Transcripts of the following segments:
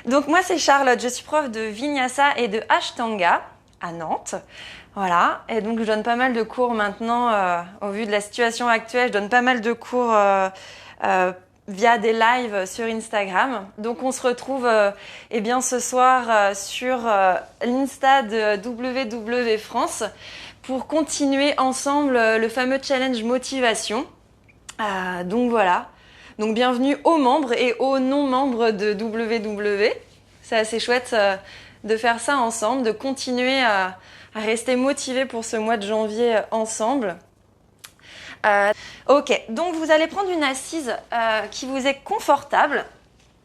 Donc moi c'est Charlotte, je suis prof de Vinyasa et de Ashtanga à Nantes. Voilà, et donc je donne pas mal de cours maintenant, au vu de la situation actuelle, je donne pas mal de cours via des lives sur Instagram. Donc on se retrouve eh bien, ce soir sur l'Insta de WW France pour continuer ensemble le fameux challenge motivation. Donc voilà. Donc bienvenue aux membres et aux non-membres de WW. C'est assez chouette de faire ça ensemble, de continuer à rester motivés pour ce mois de janvier ensemble. Ok, donc vous allez prendre une assise qui vous est confortable.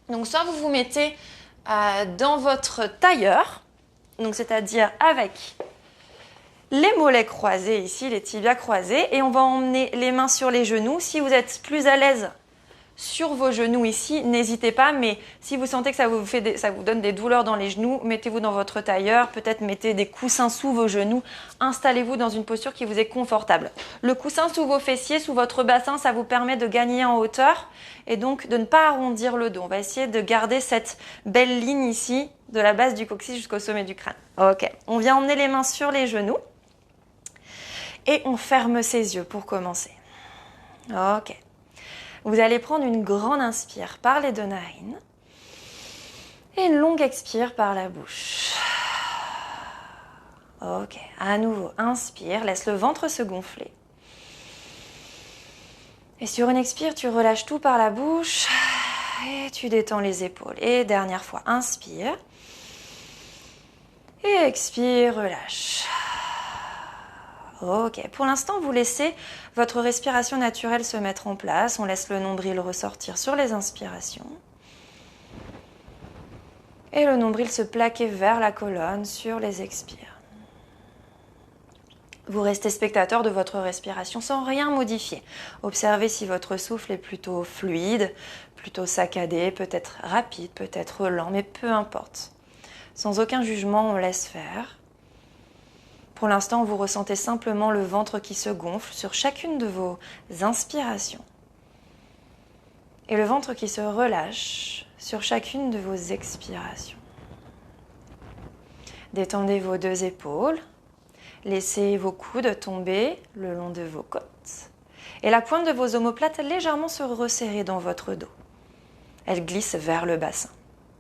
Donc soit vous vous mettez dans votre tailleur, donc c'est-à-dire avec les mollets croisés ici, les tibias croisés, et on va emmener les mains sur les genoux. Si vous êtes plus à l'aise sur vos genoux ici, n'hésitez pas, mais si vous sentez que ça vous donne des douleurs dans les genoux, mettez-vous dans votre tailleur, peut-être mettez des coussins sous vos genoux, installez-vous dans une posture qui vous est confortable. Le coussin sous vos fessiers, sous votre bassin, ça vous permet de gagner en hauteur et donc de ne pas arrondir le dos. On va essayer de garder cette belle ligne ici, de la base du coccyx jusqu'au sommet du crâne. Ok, on vient emmener les mains sur les genoux et on ferme ses yeux pour commencer. Ok. Vous allez prendre une grande inspire par les deux narines et une longue expire par la bouche. Ok, à nouveau, inspire, laisse le ventre se gonfler. Et sur une expire, tu relâches tout par la bouche et tu détends les épaules. Et dernière fois, inspire et expire, relâche. Ok, pour l'instant, vous laissez votre respiration naturelle se mettre en place. On laisse le nombril ressortir sur les inspirations. Et le nombril se plaquer vers la colonne sur les expires. Vous restez spectateur de votre respiration sans rien modifier. Observez si votre souffle est plutôt fluide, plutôt saccadé, peut-être rapide, peut-être lent, mais peu importe. Sans aucun jugement, on laisse faire. Pour l'instant, vous ressentez simplement le ventre qui se gonfle sur chacune de vos inspirations et le ventre qui se relâche sur chacune de vos expirations. Détendez vos deux épaules, laissez vos coudes tomber le long de vos côtes et la pointe de vos omoplates légèrement se resserrer dans votre dos. Elle glisse vers le bassin.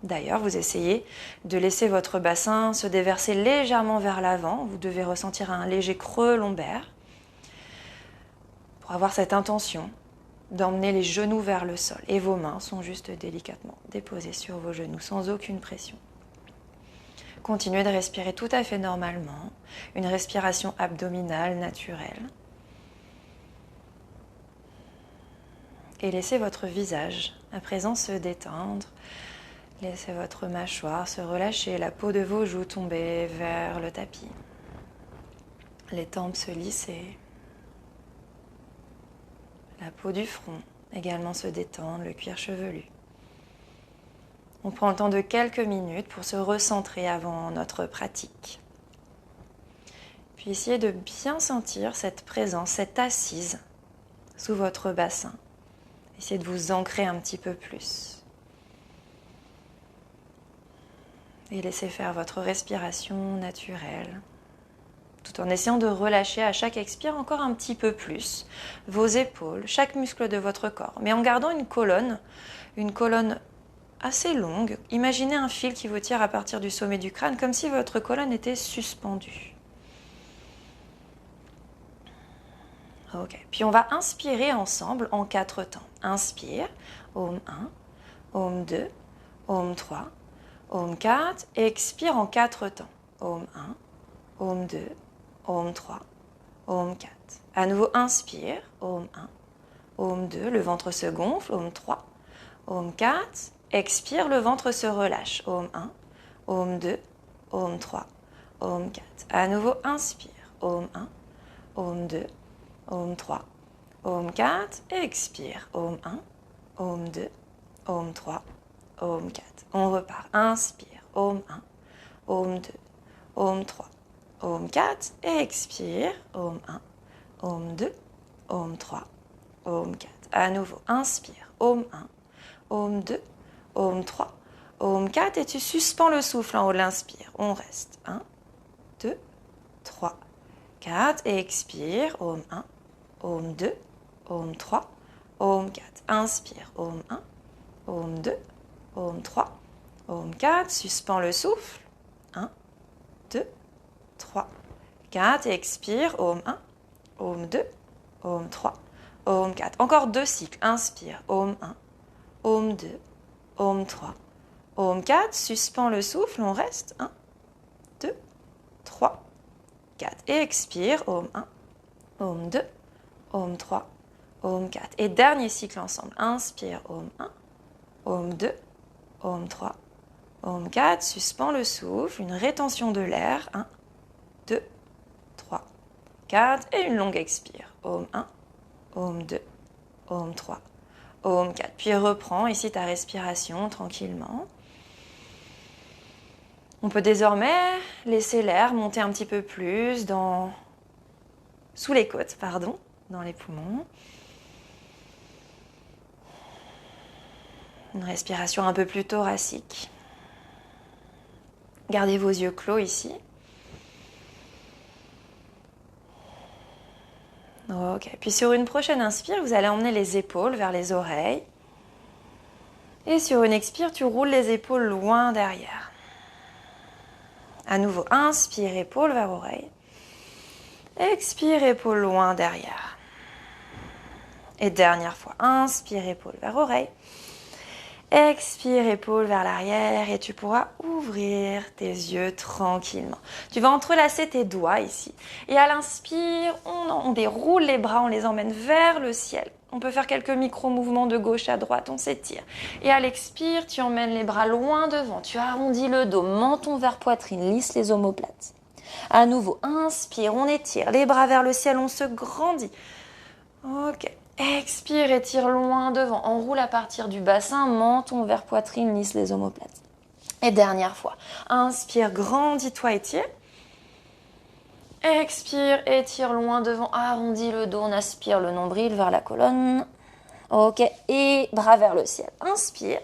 D'ailleurs, vous essayez de laisser votre bassin se déverser légèrement vers l'avant. Vous devez ressentir un léger creux lombaire pour avoir cette intention d'emmener les genoux vers le sol. Et vos mains sont juste délicatement déposées sur vos genoux sans aucune pression. Continuez de respirer tout à fait normalement, une respiration abdominale naturelle. Et laissez votre visage à présent se détendre. Laissez votre mâchoire se relâcher, la peau de vos joues tomber vers le tapis. Les tempes se lisser. La peau du front également se détendre, le cuir chevelu. On prend le temps de quelques minutes pour se recentrer avant notre pratique. Puis essayez de bien sentir cette présence, cette assise sous votre bassin. Essayez de vous ancrer un petit peu plus. Et laissez faire votre respiration naturelle, tout en essayant de relâcher à chaque expire encore un petit peu plus vos épaules, chaque muscle de votre corps, mais en gardant une colonne assez longue. Imaginez un fil qui vous tire à partir du sommet du crâne, comme si votre colonne était suspendue. Ok, puis on va inspirer ensemble en 4 temps. Inspire, Om 1, Om 2, Om 3, Om 4, et expire en 4 temps. Om 1, Om 2, Om 3, Om 4. À nouveau, inspire, Om 1, Om 2, le ventre se gonfle, Om 3, Om 4, expire, le ventre se relâche, Om 1, Om 2, Om 3, Om 4. À nouveau, inspire, Om 1, Om 2, Om 3, Om 4, et expire, Om 1, Om 2, Om 3, Om 4. On repart. Inspire. Om 1, Om 2, Om 3, Om 4. Et expire. Om 1, Om 2, Om 3, Om 4. À nouveau. Inspire. Om 1, Om 2, Om 3, Om 4 et tu suspends le souffle en haut de l'inspire. On reste. 1, 2, 3, 4 et expire. Om 1, Om 2, Om 3, Om 4. Inspire. Om 1, Om 2, Om 3, Om 4. Suspends le souffle. 1, 2, 3, 4 et expire. Om 1, Om 2, Om 3, Om 4. Encore 2 cycles. Inspire. Om 1, Om 2, Om 3, Om 4. Suspends le souffle. On reste. 1, 2, 3, 4. Et expire. Om 1, Om 2, Om 3, Om 4. Et dernier cycle ensemble. Inspire. Om 1, Om 2, Om 3, Om 4. Suspends le souffle. Une rétention de l'air. 1, 2, 3, 4. Et une longue expire. Om 1, Om 2, Om 3, Om 4. Puis reprends ici ta respiration tranquillement. On peut désormais laisser l'air monter un petit peu plus sous les côtes, dans les poumons. Une respiration un peu plus thoracique. Gardez vos yeux clos ici. Ok, puis sur une prochaine inspire, vous allez emmener les épaules vers les oreilles. Et sur une expire, tu roules les épaules loin derrière. À nouveau, inspire, épaules vers oreille. Expire, épaules loin derrière. Et dernière fois, inspire, épaules vers oreille. Expire, épaules vers l'arrière et tu pourras ouvrir tes yeux tranquillement. Tu vas entrelacer tes doigts ici. Et à l'inspire, on déroule les bras, on les emmène vers le ciel. On peut faire quelques micro-mouvements de gauche à droite, on s'étire. Et à l'expire, tu emmènes les bras loin devant. Tu arrondis le dos, menton vers poitrine, lisse les omoplates. À nouveau, inspire, on étire. Les bras vers le ciel, on se grandit. Ok. Expire, étire loin devant. Enroule à partir du bassin, menton vers poitrine, lisse les omoplates. Et dernière fois. Inspire, grandis-toi, étire. Expire, étire loin devant, arrondis le dos, on aspire le nombril vers la colonne. Ok, et bras vers le ciel. Inspire.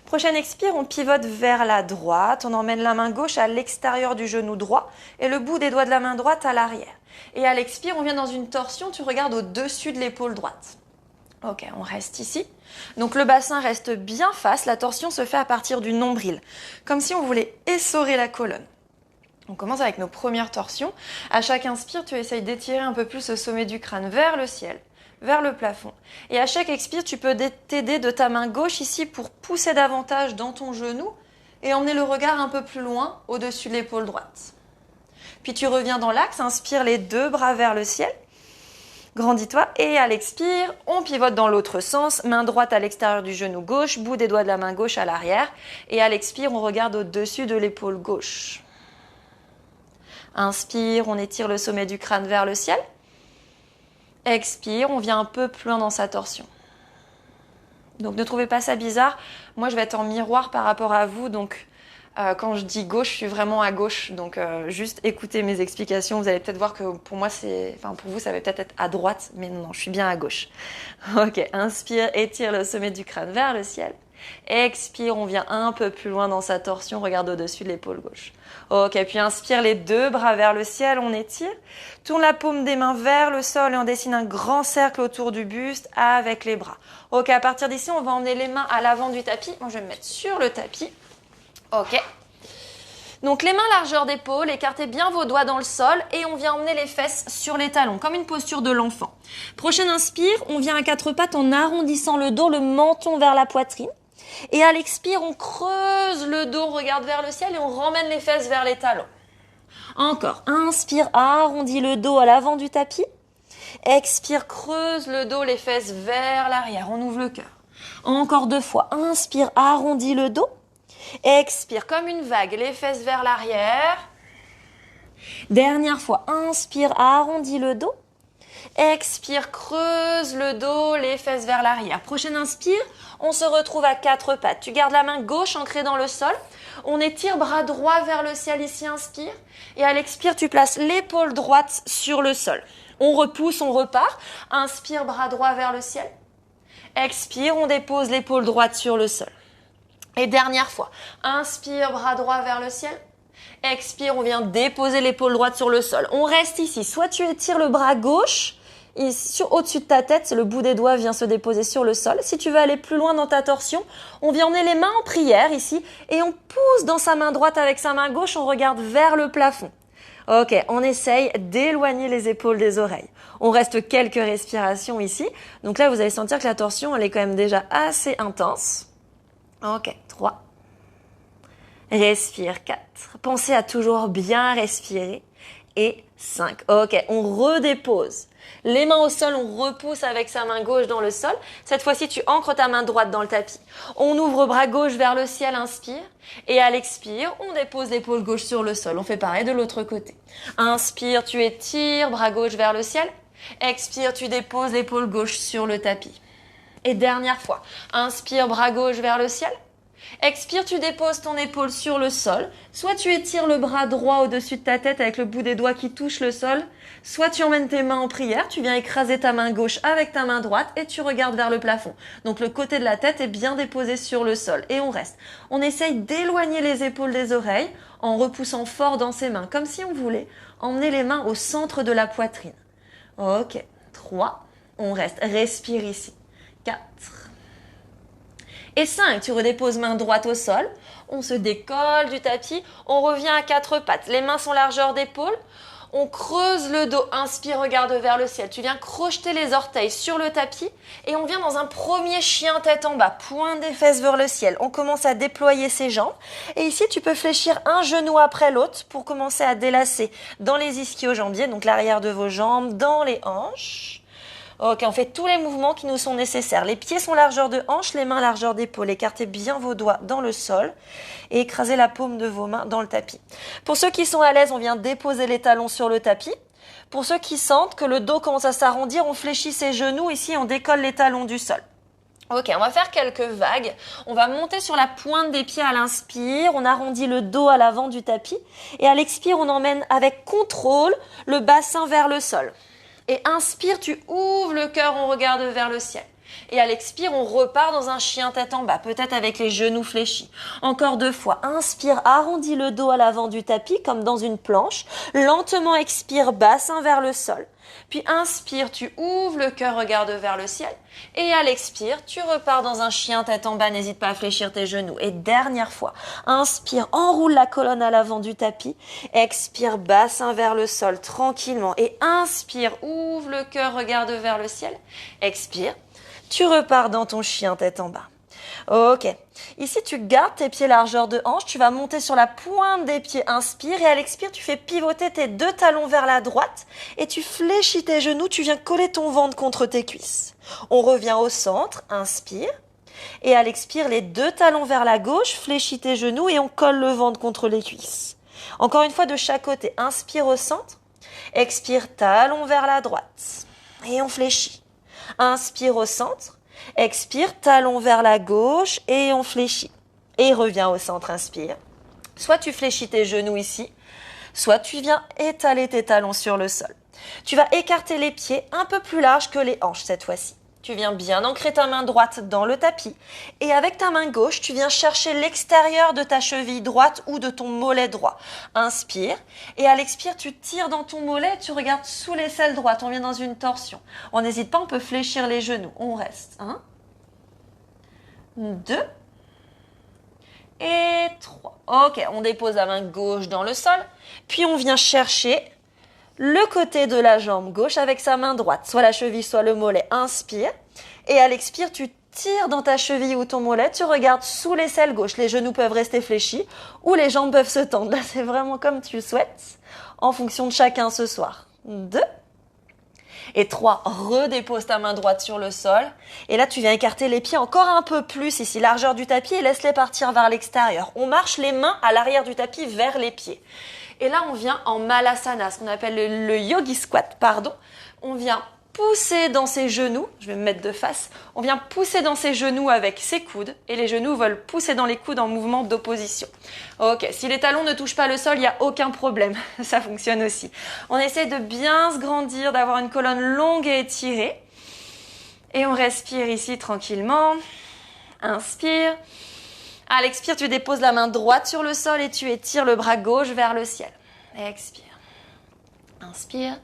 Prochaine expire, on pivote vers la droite. On emmène la main gauche à l'extérieur du genou droit et le bout des doigts de la main droite à l'arrière. Et à l'expire, on vient dans une torsion, tu regardes au-dessus de l'épaule droite. Ok, on reste ici. Donc le bassin reste bien face, la torsion se fait à partir du nombril, comme si on voulait essorer la colonne. On commence avec nos premières torsions. À chaque inspire, tu essayes d'étirer un peu plus le sommet du crâne vers le ciel, vers le plafond. Et à chaque expire, tu peux t'aider de ta main gauche ici pour pousser davantage dans ton genou et emmener le regard un peu plus loin au-dessus de l'épaule droite. Puis tu reviens dans l'axe, inspire les deux bras vers le ciel. Grandis-toi et à l'expire, on pivote dans l'autre sens, main droite à l'extérieur du genou gauche, bout des doigts de la main gauche à l'arrière. Et à l'expire, on regarde au-dessus de l'épaule gauche. Inspire, on étire le sommet du crâne vers le ciel. Expire, on vient un peu plus loin dans sa torsion. Donc ne trouvez pas ça bizarre. Moi, je vais être en miroir par rapport à vous. Donc quand je dis gauche, je suis vraiment à gauche. Donc juste écoutez mes explications. Vous allez peut-être voir que pour moi, pour vous, ça va peut-être être à droite. Mais non, je suis bien à gauche. Ok, inspire, étire le sommet du crâne vers le ciel. Expire, on vient un peu plus loin dans sa torsion, regarde au-dessus de l'épaule gauche. Ok, puis inspire les deux bras vers le ciel, on étire. Tourne la paume des mains vers le sol et on dessine un grand cercle autour du buste avec les bras. Ok, à partir d'ici, on va emmener les mains à l'avant du tapis. Moi, je vais me mettre sur le tapis. Ok. Donc les mains largeur d'épaule, écartez bien vos doigts dans le sol et on vient emmener les fesses sur les talons, comme une posture de l'enfant. Prochaine inspire, on vient à quatre pattes en arrondissant le dos, le menton vers la poitrine. Et à l'expire, on creuse le dos, on regarde vers le ciel et on ramène les fesses vers les talons. Encore, inspire, arrondis le dos à l'avant du tapis. Expire, creuse le dos, les fesses vers l'arrière, on ouvre le cœur. Encore deux fois, inspire, arrondis le dos. Expire comme une vague, les fesses vers l'arrière. Dernière fois, inspire, arrondis le dos. Expire, creuse le dos, les fesses vers l'arrière. Prochaine inspire, on se retrouve à quatre pattes. Tu gardes la main gauche ancrée dans le sol. On étire bras droit vers le ciel ici, inspire. Et à l'expire, tu places l'épaule droite sur le sol. On repousse, on repart. Inspire, bras droit vers le ciel. Expire, on dépose l'épaule droite sur le sol. Et dernière fois, inspire, bras droit vers le ciel. Expire, on vient déposer l'épaule droite sur le sol. On reste ici. Soit tu étires le bras gauche, au-dessus de ta tête, le bout des doigts vient se déposer sur le sol. Si tu veux aller plus loin dans ta torsion, on vient emmener les mains en prière ici et on pousse dans sa main droite avec sa main gauche, on regarde vers le plafond. Ok, on essaye d'éloigner les épaules des oreilles. On reste quelques respirations ici. Donc là, vous allez sentir que la torsion, elle est quand même déjà assez intense. Ok, 3. Respire, 4. Pensez à toujours bien respirer. Et 5. Ok, on redépose. Les mains au sol, on repousse avec sa main gauche dans le sol. Cette fois-ci, tu ancres ta main droite dans le tapis. On ouvre bras gauche vers le ciel, inspire. Et à l'expire, on dépose l'épaule gauche sur le sol. On fait pareil de l'autre côté. Inspire, tu étires, bras gauche vers le ciel. Expire, tu déposes l'épaule gauche sur le tapis. Et dernière fois. Inspire, bras gauche vers le ciel. Expire, tu déposes ton épaule sur le sol. Soit tu étires le bras droit au-dessus de ta tête avec le bout des doigts qui touche le sol. Soit tu emmènes tes mains en prière. Tu viens écraser ta main gauche avec ta main droite et tu regardes vers le plafond. Donc le côté de la tête est bien déposé sur le sol. Et on reste. On essaye d'éloigner les épaules des oreilles en repoussant fort dans ses mains. Comme si on voulait emmener les mains au centre de la poitrine. Ok. 3. On reste. Respire ici. 4. Et 5, tu redéposes main droite au sol, on se décolle du tapis, on revient à 4 pattes, les mains sont largeur d'épaule, on creuse le dos, inspire, regarde vers le ciel, tu viens crocheter les orteils sur le tapis et on vient dans un premier chien tête en bas, pointe des fesses vers le ciel, on commence à déployer ses jambes et ici tu peux fléchir un genou après l'autre pour commencer à délasser dans les ischio-jambiers, donc l'arrière de vos jambes, dans les hanches. Ok, on fait tous les mouvements qui nous sont nécessaires. Les pieds sont largeur de hanche, les mains largeur d'épaule. Écartez bien vos doigts dans le sol et écrasez la paume de vos mains dans le tapis. Pour ceux qui sont à l'aise, on vient déposer les talons sur le tapis. Pour ceux qui sentent que le dos commence à s'arrondir, on fléchit ses genoux. Ici, on décolle les talons du sol. Ok, on va faire quelques vagues. On va monter sur la pointe des pieds à l'inspire. On arrondit le dos à l'avant du tapis. Et à l'expire, on emmène avec contrôle le bassin vers le sol. Et inspire, tu ouvres le cœur, on regarde vers le ciel. Et à l'expire, on repart dans un chien tête en bas, peut-être avec les genoux fléchis. Encore 2 fois. Inspire, arrondis le dos à l'avant du tapis, comme dans une planche. Lentement expire, bassin vers le sol. Puis inspire, tu ouvres le cœur, regarde vers le ciel. Et à l'expire, tu repars dans un chien tête en bas, n'hésite pas à fléchir tes genoux. Et dernière fois, inspire, enroule la colonne à l'avant du tapis. Expire, bassin vers le sol, tranquillement. Et inspire, ouvre le cœur, regarde vers le ciel. Expire, tu repars dans ton chien tête en bas. Ok. Ici, tu gardes tes pieds largeur de hanche. Tu vas monter sur la pointe des pieds. Inspire. Et à l'expire, tu fais pivoter tes 2 talons vers la droite. Et tu fléchis tes genoux. Tu viens coller ton ventre contre tes cuisses. On revient au centre. Inspire. Et à l'expire, les 2 talons vers la gauche. Fléchis tes genoux et on colle le ventre contre les cuisses. Encore une fois de chaque côté. Inspire au centre. Expire, talon vers la droite. Et on fléchit. Inspire au centre. Expire, talon vers la gauche et on fléchit. Et reviens au centre, inspire. Soit tu fléchis tes genoux ici, soit tu viens étaler tes talons sur le sol. Tu vas écarter les pieds un peu plus larges que les hanches cette fois-ci. Tu viens bien ancrer ta main droite dans le tapis et avec ta main gauche, tu viens chercher l'extérieur de ta cheville droite ou de ton mollet droit. Inspire et à l'expire, tu tires dans ton mollet et tu regardes sous l'aisselle droite. On vient dans une torsion. On n'hésite pas, on peut fléchir les genoux. On reste. 1, 2 et 3. Ok, on dépose la main gauche dans le sol. Puis on vient chercher le côté de la jambe gauche avec sa main droite, soit la cheville, soit le mollet. Inspire. Et à l'expire, tu tires dans ta cheville ou ton mollet, tu regardes sous l'aisselle gauche. Les genoux peuvent rester fléchis ou les jambes peuvent se tendre. Là, c'est vraiment comme tu souhaites, en fonction de chacun ce soir. 2 et 3. Redépose ta main droite sur le sol. Et là, tu viens écarter les pieds encore un peu plus ici, largeur du tapis, et laisse-les partir vers l'extérieur. On marche les mains à l'arrière du tapis vers les pieds. Et là, on vient en malasana, ce qu'on appelle le yogi squat, pardon. On vient pousser dans ses genoux, je vais me mettre de face, on vient pousser dans ses genoux avec ses coudes et les genoux veulent pousser dans les coudes en mouvement d'opposition. Ok, si les talons ne touchent pas le sol, il n'y a aucun problème, ça fonctionne aussi. On essaie de bien se grandir, d'avoir une colonne longue et étirée. Et on respire ici tranquillement. Inspire. À l'expire, tu déposes la main droite sur le sol et tu étires le bras gauche vers le ciel. Expire. Inspire.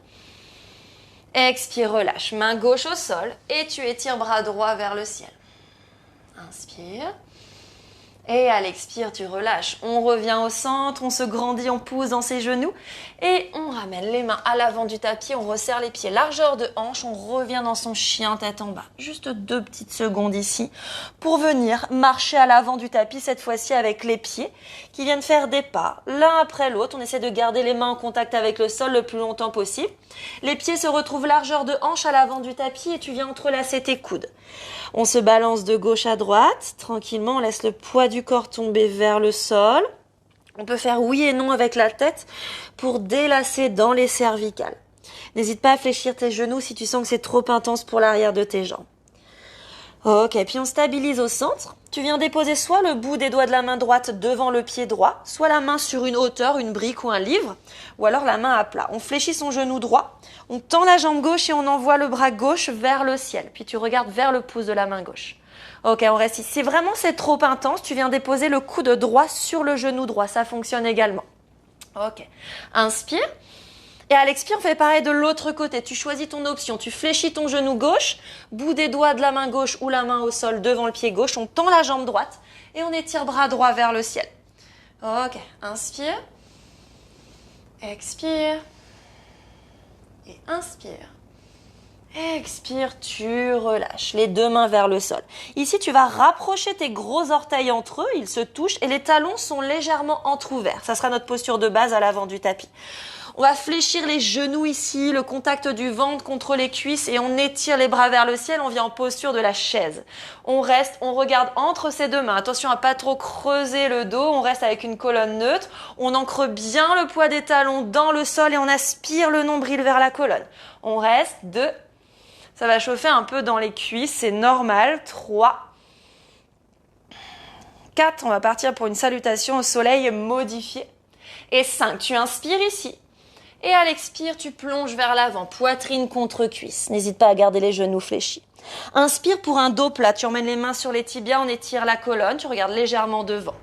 Expire, relâche. Main gauche au sol et tu étires bras droit vers le ciel. Inspire. Et à l'expire, tu relâches. On revient au centre, on se grandit, on pousse dans ses genoux et on ramène les mains à l'avant du tapis, on resserre les pieds, largeur de hanche, on revient dans son chien tête en bas. Juste 2 petites secondes ici pour venir marcher à l'avant du tapis, cette fois-ci avec les pieds qui viennent faire des pas l'un après l'autre. On essaie de garder les mains en contact avec le sol le plus longtemps possible. Les pieds se retrouvent largeur de hanche à l'avant du tapis et tu viens entrelacer tes coudes. On se balance de gauche à droite, tranquillement, on laisse le poids du corps tomber vers le sol. On peut faire oui et non avec la tête pour délasser dans les cervicales. N'hésite pas à fléchir tes genoux si tu sens que c'est trop intense pour l'arrière de tes jambes. Ok, puis on stabilise au centre. Tu viens déposer soit le bout des doigts de la main droite devant le pied droit, soit la main sur une hauteur, une brique ou un livre, ou alors la main à plat. On fléchit son genou droit, on tend la jambe gauche et on envoie le bras gauche vers le ciel. Puis tu regardes vers le pouce de la main gauche. Ok, on reste ici. Si vraiment c'est trop intense, tu viens déposer le coude droit sur le genou droit. Ça fonctionne également. Ok, inspire. Et à l'expire, on fait pareil de l'autre côté. Tu choisis ton option. Tu fléchis ton genou gauche, bout des doigts de la main gauche ou la main au sol devant le pied gauche. On tend la jambe droite et on étire bras droit vers le ciel. Ok, inspire. Expire. Et inspire. Expire, tu relâches. Les 2 mains vers le sol. Ici, tu vas rapprocher tes gros orteils entre eux. Ils se touchent et les talons sont légèrement entrouverts. Ça sera notre posture de base à l'avant du tapis. On va fléchir les genoux ici, le contact du ventre contre les cuisses et on étire les bras vers le ciel. On vient en posture de la chaise. On reste, on regarde entre ces 2 mains. Attention à pas trop creuser le dos. On reste avec une colonne neutre. On ancre bien le poids des talons dans le sol et on aspire le nombril vers la colonne. On reste 2. Ça va chauffer un peu dans les cuisses, c'est normal. 3. 4, on va partir pour une salutation au soleil modifiée. Et 5, tu inspires ici. Et à l'expire, tu plonges vers l'avant, poitrine contre cuisse. N'hésite pas à garder les genoux fléchis. Inspire pour un dos plat. Tu emmènes les mains sur les tibias, on étire la colonne. Tu regardes légèrement devant.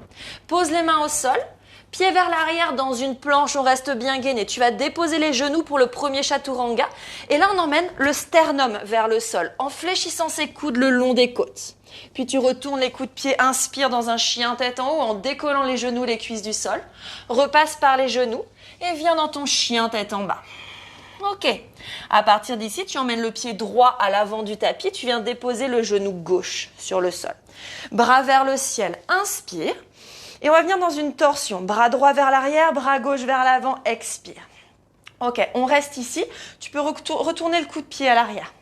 Pose les mains au sol. Pieds vers l'arrière dans une planche, on reste bien gainé. Tu vas déposer les genoux pour le premier chaturanga. Et là, on emmène le sternum vers le sol en fléchissant ses coudes le long des côtes. Puis tu retournes les coups de pied, inspire dans un chien tête en haut en décollant les genoux, les cuisses du sol. Repasse par les genoux et viens dans ton chien tête en bas. Ok. À partir d'ici, tu emmènes le pied droit à l'avant du tapis. Tu viens déposer le genou gauche sur le sol. Bras vers le ciel, inspire. Et on va venir dans une torsion. Bras droit vers l'arrière, bras gauche vers l'avant, expire. Ok, on reste ici. Tu peux retourner le coup de pied à l'arrière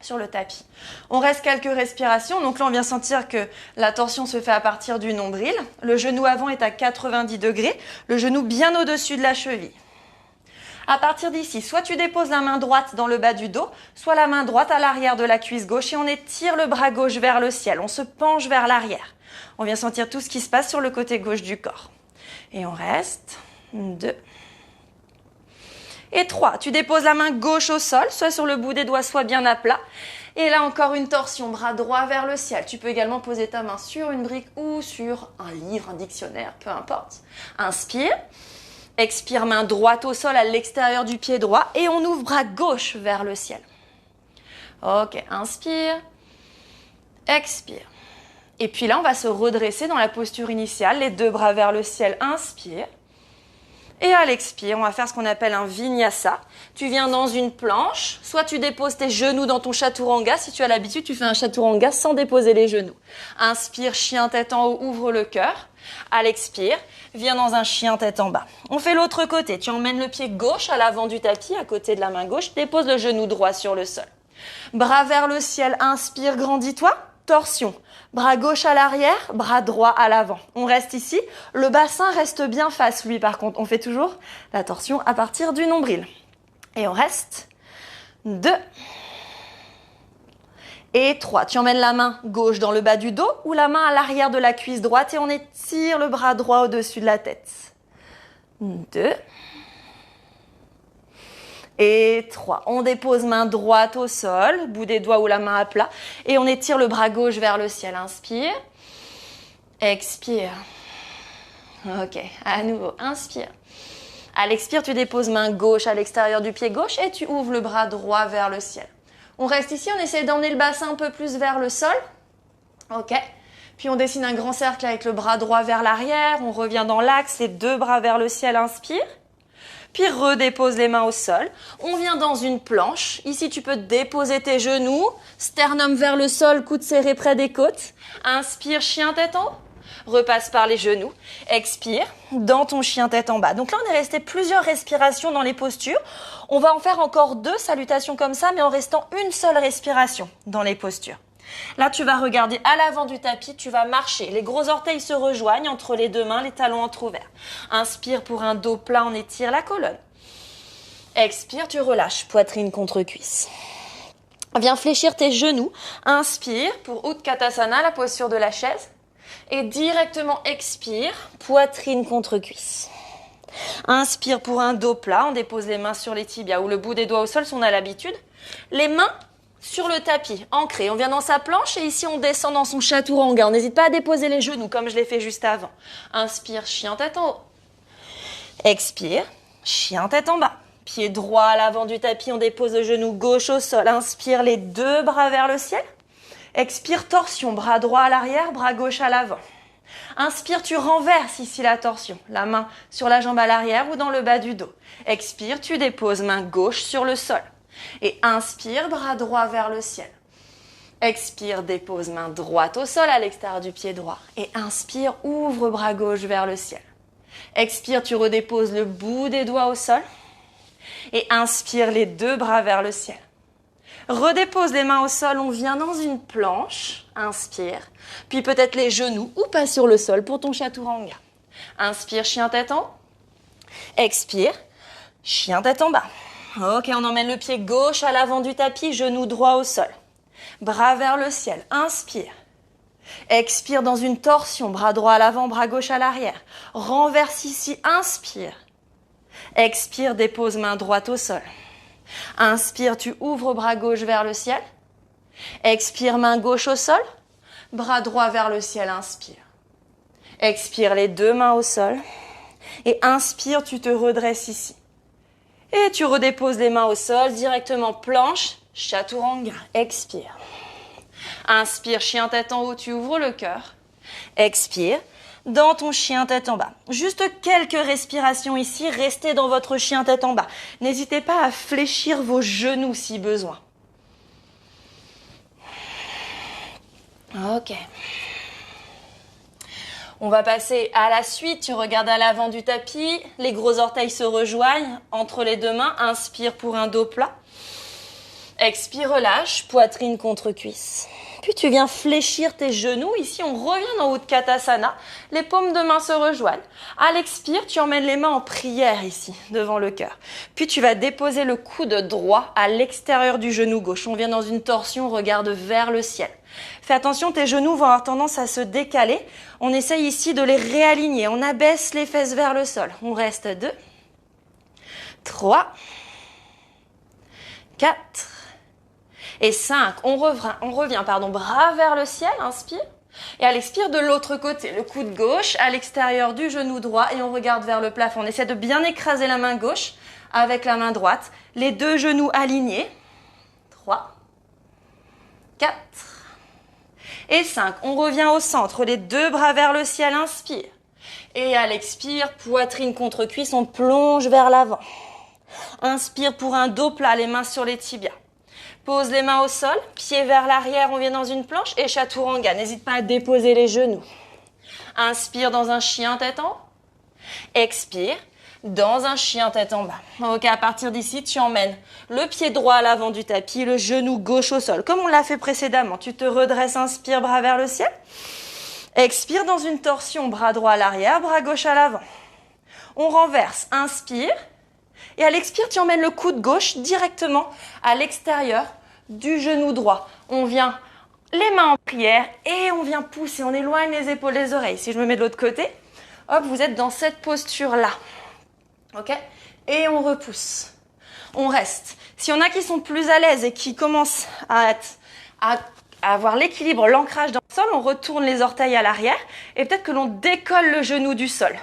sur le tapis. On reste quelques respirations. Donc là, on vient sentir que la torsion se fait à partir du nombril. Le genou avant est à 90 degrés. Le genou bien au-dessus de la cheville. À partir d'ici, soit tu déposes la main droite dans le bas du dos, soit la main droite à l'arrière de la cuisse gauche et on étire le bras gauche vers le ciel. On se penche vers l'arrière. On vient sentir tout ce qui se passe sur le côté gauche du corps. Et on reste. 2. Et 3. Tu déposes la main gauche au sol, soit sur le bout des doigts, soit bien à plat. Et là encore une torsion, bras droit vers le ciel. Tu peux également poser ta main sur une brique ou sur un livre, un dictionnaire, peu importe. Inspire. Expire, main droite au sol à l'extérieur du pied droit. Et on ouvre bras gauche vers le ciel. Ok, inspire. Expire. Et puis là, on va se redresser dans la posture initiale, les 2 bras vers le ciel, inspire. Et à l'expire, on va faire ce qu'on appelle un vinyasa. Tu viens dans une planche, soit tu déposes tes genoux dans ton chaturanga. Si tu as l'habitude, tu fais un chaturanga sans déposer les genoux. Inspire, chien tête en haut, ouvre le cœur. À l'expire, viens dans un chien tête en bas. On fait l'autre côté. Tu emmènes le pied gauche à l'avant du tapis, à côté de la main gauche. Dépose le genou droit sur le sol. Bras vers le ciel, inspire, grandis-toi. Torsion. Bras gauche à l'arrière, bras droit à l'avant. On reste ici. Le bassin reste bien face, lui, par contre. On fait toujours la torsion à partir du nombril. Et on reste. 2. Et 3. Tu emmènes la main gauche dans le bas du dos ou la main à l'arrière de la cuisse droite et on étire le bras droit au-dessus de la tête. 2. Et 3. On dépose main droite au sol, bout des doigts ou la main à plat. Et on étire le bras gauche vers le ciel. Inspire. Expire. Ok, à nouveau, inspire. À l'expire, tu déposes main gauche à l'extérieur du pied gauche et tu ouvres le bras droit vers le ciel. On reste ici, on essaie d'emmener le bassin un peu plus vers le sol. Ok. Puis on dessine un grand cercle avec le bras droit vers l'arrière. On revient dans l'axe, les deux bras vers le ciel, inspire. Puis redépose les mains au sol. On vient dans une planche. Ici, tu peux déposer tes genoux. Sternum vers le sol, coudes serrés près des côtes. Inspire, chien tête en haut. Repasse par les genoux. Expire, dans ton chien tête en bas. Donc là, on est resté plusieurs respirations dans les postures. On va en faire encore 2 salutations comme ça, mais en restant une seule respiration dans les postures. Là, tu vas regarder à l'avant du tapis, tu vas marcher. Les gros orteils se rejoignent entre les 2 mains, les talons entrouverts. Inspire pour un dos plat, on étire la colonne. Expire, tu relâches, poitrine contre cuisse. Viens fléchir tes genoux. Inspire pour Utkatasana, la posture de la chaise. Et directement expire, poitrine contre cuisse. Inspire pour un dos plat, on dépose les mains sur les tibias ou le bout des doigts au sol si on a l'habitude. Les mains sur le tapis, ancré. On vient dans sa planche et ici on descend dans son chaturanga. On n'hésite pas à déposer les genoux comme je l'ai fait juste avant. Inspire, chien tête en haut. Expire, chien tête en bas. Pied droit à l'avant du tapis, on dépose le genou gauche au sol. Inspire, les 2 bras vers le ciel. Expire, torsion, bras droit à l'arrière, bras gauche à l'avant. Inspire, tu renverses ici la torsion, la main sur la jambe à l'arrière ou dans le bas du dos. Expire, tu déposes main gauche sur le sol. Et inspire, bras droit vers le ciel. Expire, dépose main droite au sol à l'extérieur du pied droit. Et inspire, ouvre bras gauche vers le ciel. Expire, tu redéposes le bout des doigts au sol. Et inspire, les 2 bras vers le ciel. Redépose les mains au sol, on vient dans une planche, inspire, puis peut-être les genoux ou pas sur le sol pour ton chaturanga. Inspire, chien tête en haut, expire, chien tête en bas. Ok, on emmène le pied gauche à l'avant du tapis, genou droit au sol, bras vers le ciel, inspire. Expire dans une torsion, bras droit à l'avant, bras gauche à l'arrière. Renverse ici, inspire. Expire, dépose main droite au sol. Inspire, tu ouvres bras gauche vers le ciel. Expire, main gauche au sol. Bras droit vers le ciel, inspire. Expire, les 2 mains au sol. Et inspire, tu te redresses ici. Et tu redéposes les mains au sol, directement planche, chaturanga. Expire. Inspire, chien tête en haut, tu ouvres le cœur. Expire. Dans ton chien tête en bas. Juste quelques respirations ici, restez dans votre chien tête en bas. N'hésitez pas à fléchir vos genoux si besoin. Ok. On va passer à la suite. Tu regardes à l'avant du tapis, les gros orteils se rejoignent entre les 2 mains. Inspire pour un dos plat. Expire, relâche, poitrine contre cuisse. Puis tu viens fléchir tes genoux. Ici, on revient dans Utkatasana. Les paumes de main se rejoignent. À l'expire, tu emmènes les mains en prière ici, devant le cœur. Puis tu vas déposer le coude droit à l'extérieur du genou gauche. On vient dans une torsion, regarde vers le ciel. Fais attention, tes genoux vont avoir tendance à se décaler. On essaye ici de les réaligner. On abaisse les fesses vers le sol. On reste 2, 3, 4, et 5, on revient, bras vers le ciel, inspire. Et à l'expire de l'autre côté, le coude gauche à l'extérieur du genou droit et on regarde vers le plafond. On essaie de bien écraser la main gauche avec la main droite. Les 2 genoux alignés. 3, 4 et 5. On revient au centre, les 2 bras vers le ciel, inspire. Et à l'expire, poitrine contre cuisse, on plonge vers l'avant. Inspire pour un dos plat, les mains sur les tibias. Pose les mains au sol, pieds vers l'arrière, on vient dans une planche et chaturanga. N'hésite pas à déposer les genoux. Inspire dans un chien tête en haut. Expire dans un chien tête en bas. Ok, à partir d'ici, tu emmènes le pied droit à l'avant du tapis, le genou gauche au sol, comme on l'a fait précédemment. Tu te redresses, inspire, bras vers le ciel. Expire dans une torsion, bras droit à l'arrière, bras gauche à l'avant. On renverse, inspire. Et à l'expire, tu emmènes le coude gauche directement à l'extérieur du genou droit. On vient les mains en prière et on vient pousser. On éloigne les épaules des oreilles. Si je me mets de l'autre côté, hop, vous êtes dans cette posture-là. Ok ? Et on repousse. On reste. S'il y en a qui sont plus à l'aise et qui commencent à avoir l'équilibre, l'ancrage dans le sol, on retourne les orteils à l'arrière et peut-être que l'on décolle le genou du sol.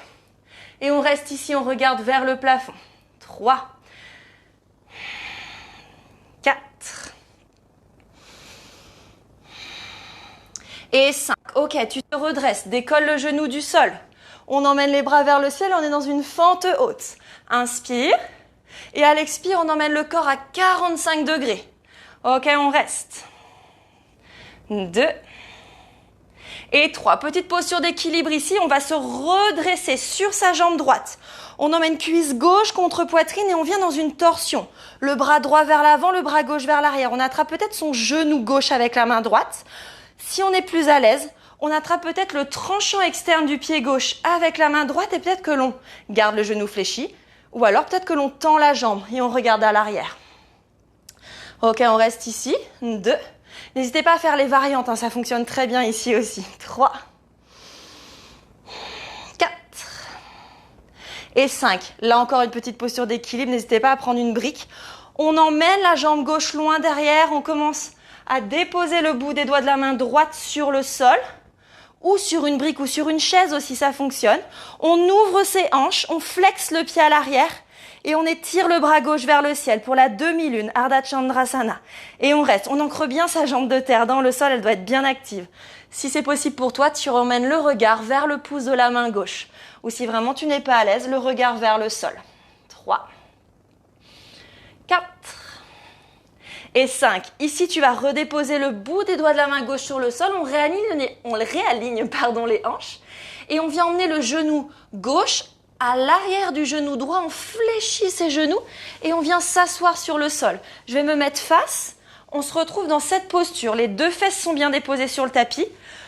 Et on reste ici, on regarde vers le plafond. 3, 4 et 5. Ok, tu te redresses, décolle le genou du sol. On emmène les bras vers le ciel, on est dans une fente haute. Inspire. Et à l'expire, on emmène le corps à 45 degrés. Ok, on reste. 2 et 3. Petite posture d'équilibre ici. On va se redresser sur sa jambe droite. On emmène cuisse gauche contre poitrine et on vient dans une torsion. Le bras droit vers l'avant, le bras gauche vers l'arrière. On attrape peut-être son genou gauche avec la main droite. Si on est plus à l'aise, on attrape peut-être le tranchant externe du pied gauche avec la main droite et peut-être que l'on garde le genou fléchi. Ou alors peut-être que l'on tend la jambe et on regarde à l'arrière. Ok, on reste ici. 2. N'hésitez pas à faire les variantes, hein, ça fonctionne très bien ici aussi. 3. 4. Et 5. Là encore une petite posture d'équilibre, n'hésitez pas à prendre une brique. On emmène la jambe gauche loin derrière, on commence à déposer le bout des doigts de la main droite sur le sol. Ou sur une brique ou sur une chaise aussi, ça fonctionne. On ouvre ses hanches, on flexe le pied à l'arrière et on étire le bras gauche vers le ciel pour la demi-lune, Ardha Chandrasana. Et on reste, on ancre bien sa jambe de terre dans le sol, elle doit être bien active. Si c'est possible pour toi, tu ramènes le regard vers le pouce de la main gauche. Ou si vraiment tu n'es pas à l'aise, le regard vers le sol. 3, 4 et 5. Ici, tu vas redéposer le bout des doigts de la main gauche sur le sol. On réaligne les hanches. Et on vient emmener le genou gauche à l'arrière du genou droit. On fléchit ses genoux et on vient s'asseoir sur le sol. Je vais me mettre face. On se retrouve dans cette posture. Les deux fesses sont bien déposées sur le tapis.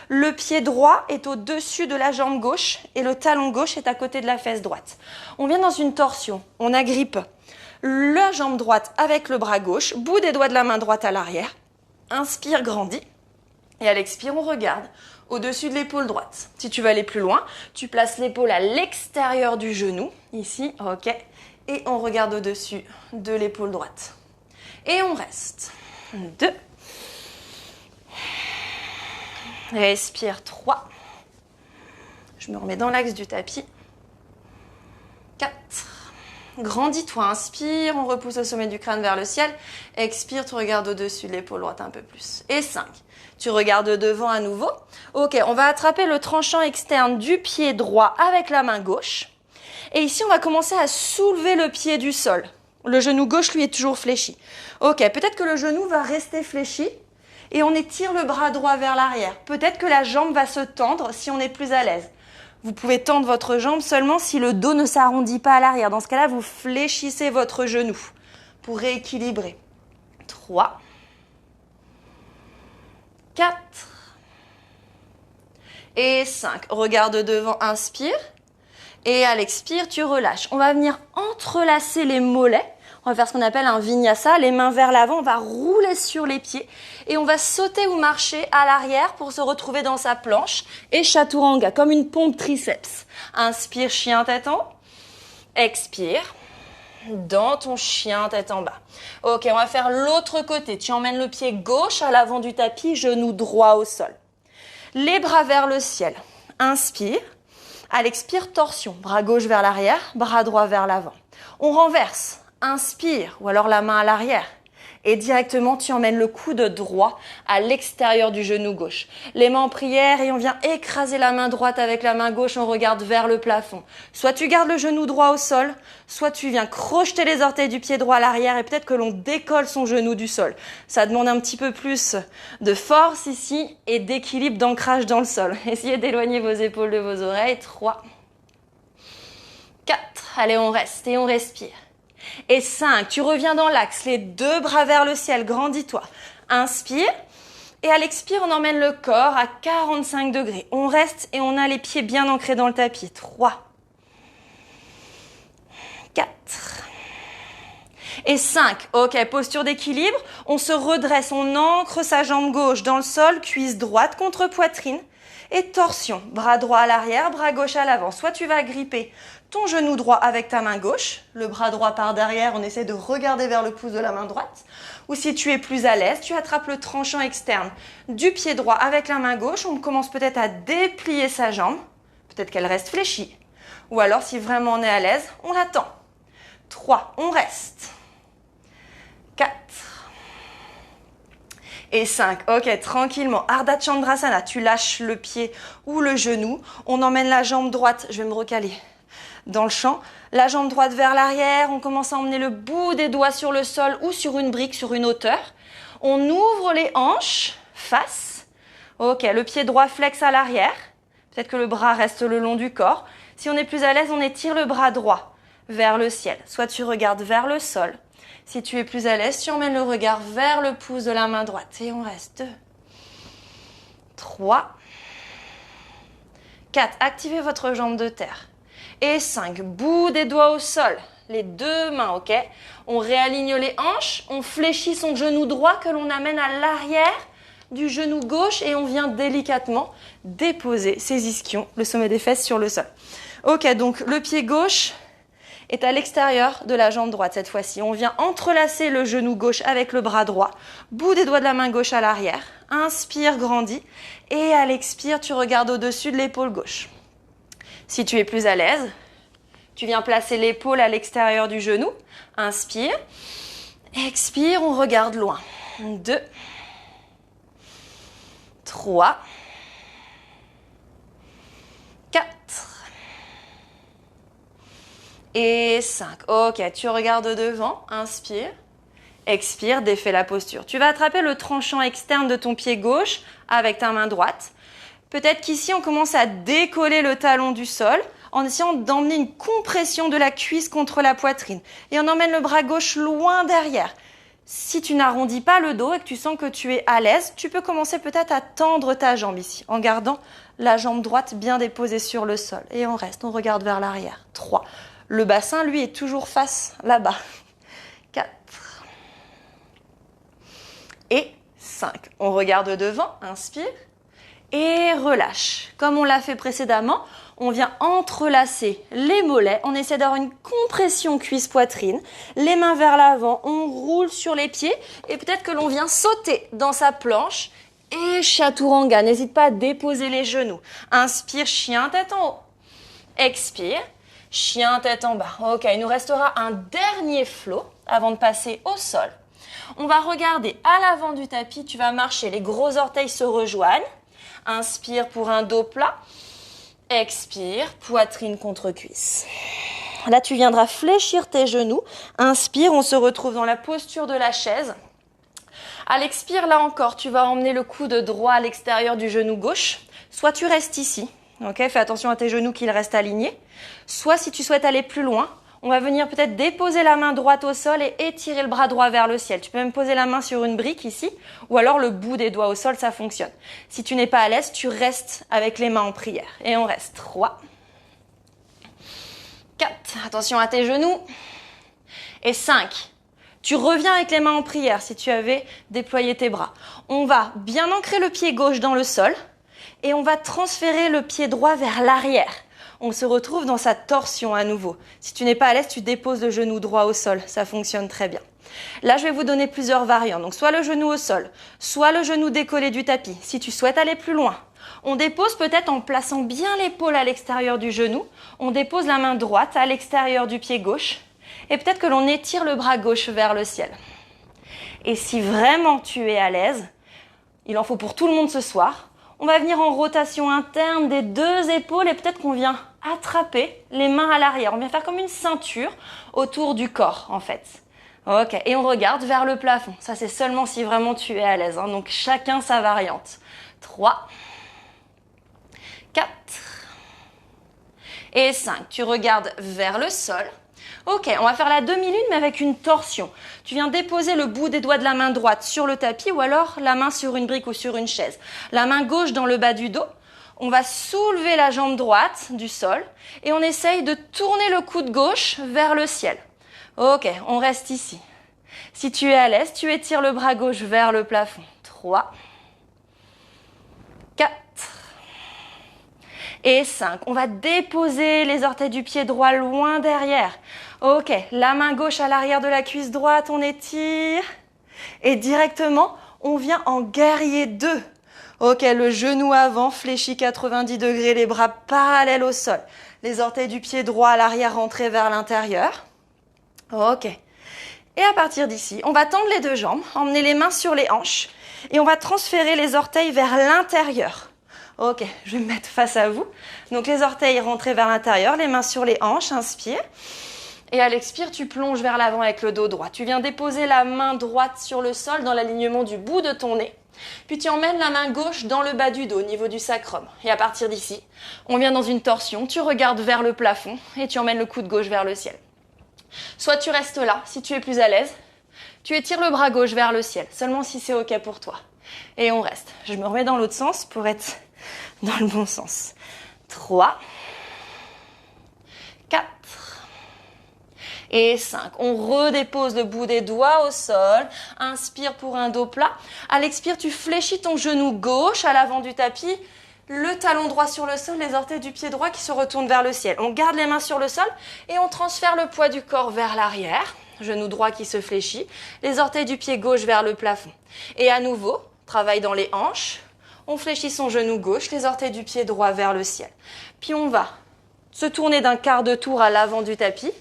Le pied droit est au-dessus de la jambe gauche et le talon gauche est à côté de la fesse droite. On vient dans une torsion. On agrippe la jambe droite avec le bras gauche, bout des doigts de la main droite à l'arrière. Inspire, grandis. Et à l'expire, on regarde au-dessus de l'épaule droite. Si tu veux aller plus loin, tu places l'épaule à l'extérieur du genou. Ici, ok. Et on regarde au-dessus de l'épaule droite. Et on reste. 2. Respire. 3. Je me remets dans l'axe du tapis. 4. Grandis-toi, inspire, on repousse le sommet du crâne vers le ciel. Expire, tu regardes au-dessus de l'épaule droite un peu plus. Et 5. Tu regardes devant à nouveau. Ok, on va attraper le tranchant externe du pied droit avec la main gauche. Et ici, on va commencer à soulever le pied du sol. Le genou gauche, lui, est toujours fléchi. Ok, peut-être que le genou va rester fléchi et on étire le bras droit vers l'arrière. Peut-être que la jambe va se tendre si on est plus à l'aise. Vous pouvez tendre votre jambe seulement si le dos ne s'arrondit pas à l'arrière. Dans ce cas-là, vous fléchissez votre genou pour rééquilibrer. 3, 4 et 5. Regarde devant, inspire. Et à l'expire, tu relâches. On va venir entrelacer les mollets. On va faire ce qu'on appelle un vinyasa, les mains vers l'avant. On va rouler sur les pieds et on va sauter ou marcher à l'arrière pour se retrouver dans sa planche. Et chaturanga, comme une pompe triceps. Inspire, chien tête en haut. Expire, dans ton chien tête en bas. Ok, on va faire l'autre côté. Tu emmènes le pied gauche à l'avant du tapis, genou droit au sol. Les bras vers le ciel. Inspire. À l'expire, torsion. Bras gauche vers l'arrière, bras droit vers l'avant. On renverse. Inspire, ou alors la main à l'arrière. Et directement, tu emmènes le coude droit à l'extérieur du genou gauche. Les mains en prière et on vient écraser la main droite avec la main gauche, on regarde vers le plafond. Soit tu gardes le genou droit au sol, soit tu viens crocheter les orteils du pied droit à l'arrière et peut-être que l'on décolle son genou du sol. Ça demande un petit peu plus de force ici et d'équilibre, d'ancrage dans le sol. Essayez d'éloigner vos épaules de vos oreilles. 3, 4, allez on reste et on respire. Et 5, tu reviens dans l'axe, les deux bras vers le ciel, grandis-toi. Inspire et à l'expire, on emmène le corps à 45 degrés. On reste et on a les pieds bien ancrés dans le tapis. 3, 4 et 5. Ok, posture d'équilibre. On se redresse, on ancre sa jambe gauche dans le sol, cuisse droite contre poitrine. Et torsion, bras droit à l'arrière, bras gauche à l'avant. Soit tu vas gripper ton genou droit avec ta main gauche, le bras droit par derrière, on essaie de regarder vers le pouce de la main droite. Ou si tu es plus à l'aise, tu attrapes le tranchant externe du pied droit avec la main gauche. On commence peut-être à déplier sa jambe, peut-être qu'elle reste fléchie. Ou alors, si vraiment on est à l'aise, on l'attend. 3, on reste. 4. Et 5. Ok, tranquillement. Ardha Chandrasana, tu lâches le pied ou le genou. On emmène la jambe droite, je vais me recaler dans le champ. La jambe droite vers l'arrière. On commence à emmener le bout des doigts sur le sol ou sur une brique, sur une hauteur. On ouvre les hanches, face. Ok, le pied droit flex à l'arrière. Peut-être que le bras reste le long du corps. Si on est plus à l'aise, on étire le bras droit vers le ciel. Soit tu regardes vers le sol. Si tu es plus à l'aise, tu emmènes le regard vers le pouce de la main droite. Et on reste. 2, 3, 4. Activez votre jambe de terre. Et 5. Bout des doigts au sol. Les deux mains, ok? On réaligne les hanches. On fléchit son genou droit que l'on amène à l'arrière du genou gauche. Et on vient délicatement déposer ses ischions, le sommet des fesses sur le sol. Ok, donc le pied gauche est à l'extérieur de la jambe droite cette fois-ci. On vient entrelacer le genou gauche avec le bras droit, bout des doigts de la main gauche à l'arrière. Inspire, grandis. Et à l'expire, tu regardes au-dessus de l'épaule gauche. Si tu es plus à l'aise, tu viens placer l'épaule à l'extérieur du genou. Inspire. Expire, on regarde loin. 2, 3, 4. Et 5. Ok, tu regardes devant, inspire, expire, défais la posture. Tu vas attraper le tranchant externe de ton pied gauche avec ta main droite. Peut-être qu'ici, on commence à décoller le talon du sol en essayant d'emmener une compression de la cuisse contre la poitrine. Et on emmène le bras gauche loin derrière. Si tu n'arrondis pas le dos et que tu sens que tu es à l'aise, tu peux commencer peut-être à tendre ta jambe ici en gardant la jambe droite bien déposée sur le sol. Et on reste, on regarde vers l'arrière. 3. Le bassin, lui, est toujours face là-bas. 4. Et 5. On regarde devant, inspire et relâche. Comme on l'a fait précédemment, on vient entrelacer les mollets. On essaie d'avoir une compression cuisse-poitrine. Les mains vers l'avant, on roule sur les pieds et peut-être que l'on vient sauter dans sa planche et chaturanga. N'hésite pas à déposer les genoux. Inspire, chien, tête en haut. Expire. Chien, tête en bas. Ok, il nous restera un dernier flow avant de passer au sol. On va regarder à l'avant du tapis. Tu vas marcher, les gros orteils se rejoignent. Inspire pour un dos plat. Expire, poitrine contre cuisse. Là, tu viendras fléchir tes genoux. Inspire, on se retrouve dans la posture de la chaise. À l'expire, là encore, tu vas emmener le coude droit à l'extérieur du genou gauche. Soit tu restes ici. Ok, fais attention à tes genoux qu'ils restent alignés. Soit si tu souhaites aller plus loin, on va venir peut-être déposer la main droite au sol et étirer le bras droit vers le ciel. Tu peux même poser la main sur une brique ici, ou alors le bout des doigts au sol, ça fonctionne. Si tu n'es pas à l'aise, tu restes avec les mains en prière. Et on reste. 3, 4, attention à tes genoux. Et 5. Tu reviens avec les mains en prière si tu avais déployé tes bras. On va bien ancrer le pied gauche dans le sol. Et on va transférer le pied droit vers l'arrière. On se retrouve dans sa torsion à nouveau. Si tu n'es pas à l'aise, tu déposes le genou droit au sol. Ça fonctionne très bien. Là, je vais vous donner plusieurs variantes. Donc, soit le genou au sol, soit le genou décollé du tapis. Si tu souhaites aller plus loin, on dépose peut-être en plaçant bien l'épaule à l'extérieur du genou. On dépose la main droite à l'extérieur du pied gauche. Et peut-être que l'on étire le bras gauche vers le ciel. Et si vraiment tu es à l'aise, il en faut pour tout le monde ce soir, on va venir en rotation interne des deux épaules et peut-être qu'on vient attraper les mains à l'arrière. On vient faire comme une ceinture autour du corps, en fait. Ok, et on regarde vers le plafond. Ça, c'est seulement si vraiment tu es à l'aise. Hein. Donc, chacun sa variante. 3, 4 et 5. Tu regardes vers le sol. Ok, on va faire la demi-lune mais avec une torsion. Tu viens déposer le bout des doigts de la main droite sur le tapis ou alors la main sur une brique ou sur une chaise. La main gauche dans le bas du dos. On va soulever la jambe droite du sol et on essaye de tourner le coude gauche vers le ciel. Ok, on reste ici. Si tu es à l'aise, tu étires le bras gauche vers le plafond. 3, 4 Et 5. On va déposer les orteils du pied droit loin derrière. Ok, la main gauche à l'arrière de la cuisse droite, on étire. Et directement, on vient en guerrier 2. Ok, le genou avant, fléchi 90 degrés, les bras parallèles au sol. Les orteils du pied droit à l'arrière rentrés vers l'intérieur. Ok. Et à partir d'ici, on va tendre les deux jambes, emmener les mains sur les hanches et on va transférer les orteils vers l'intérieur. Ok, je vais me mettre face à vous. Donc les orteils rentrés vers l'intérieur, les mains sur les hanches, inspire. Et à l'expire, tu plonges vers l'avant avec le dos droit. Tu viens déposer la main droite sur le sol dans l'alignement du bout de ton nez. Puis tu emmènes la main gauche dans le bas du dos, au niveau du sacrum. Et à partir d'ici, on vient dans une torsion, tu regardes vers le plafond et tu emmènes le coude gauche vers le ciel. Soit tu restes là, si tu es plus à l'aise. Tu étires le bras gauche vers le ciel, seulement si c'est ok pour toi. Et on reste. Je me remets dans l'autre sens pour être dans le bon sens. 3, 4 et 5. On redépose le bout des doigts au sol. Inspire pour un dos plat. À l'expire, tu fléchis ton genou gauche à l'avant du tapis. Le talon droit sur le sol, les orteils du pied droit qui se retournent vers le ciel. On garde les mains sur le sol et on transfère le poids du corps vers l'arrière. Genou droit qui se fléchit. Les orteils du pied gauche vers le plafond. Et à nouveau, travail dans les hanches. On fléchit son genou gauche, les orteils du pied droit vers le ciel. Puis on va se tourner d'un quart de tour à l'avant du tapis.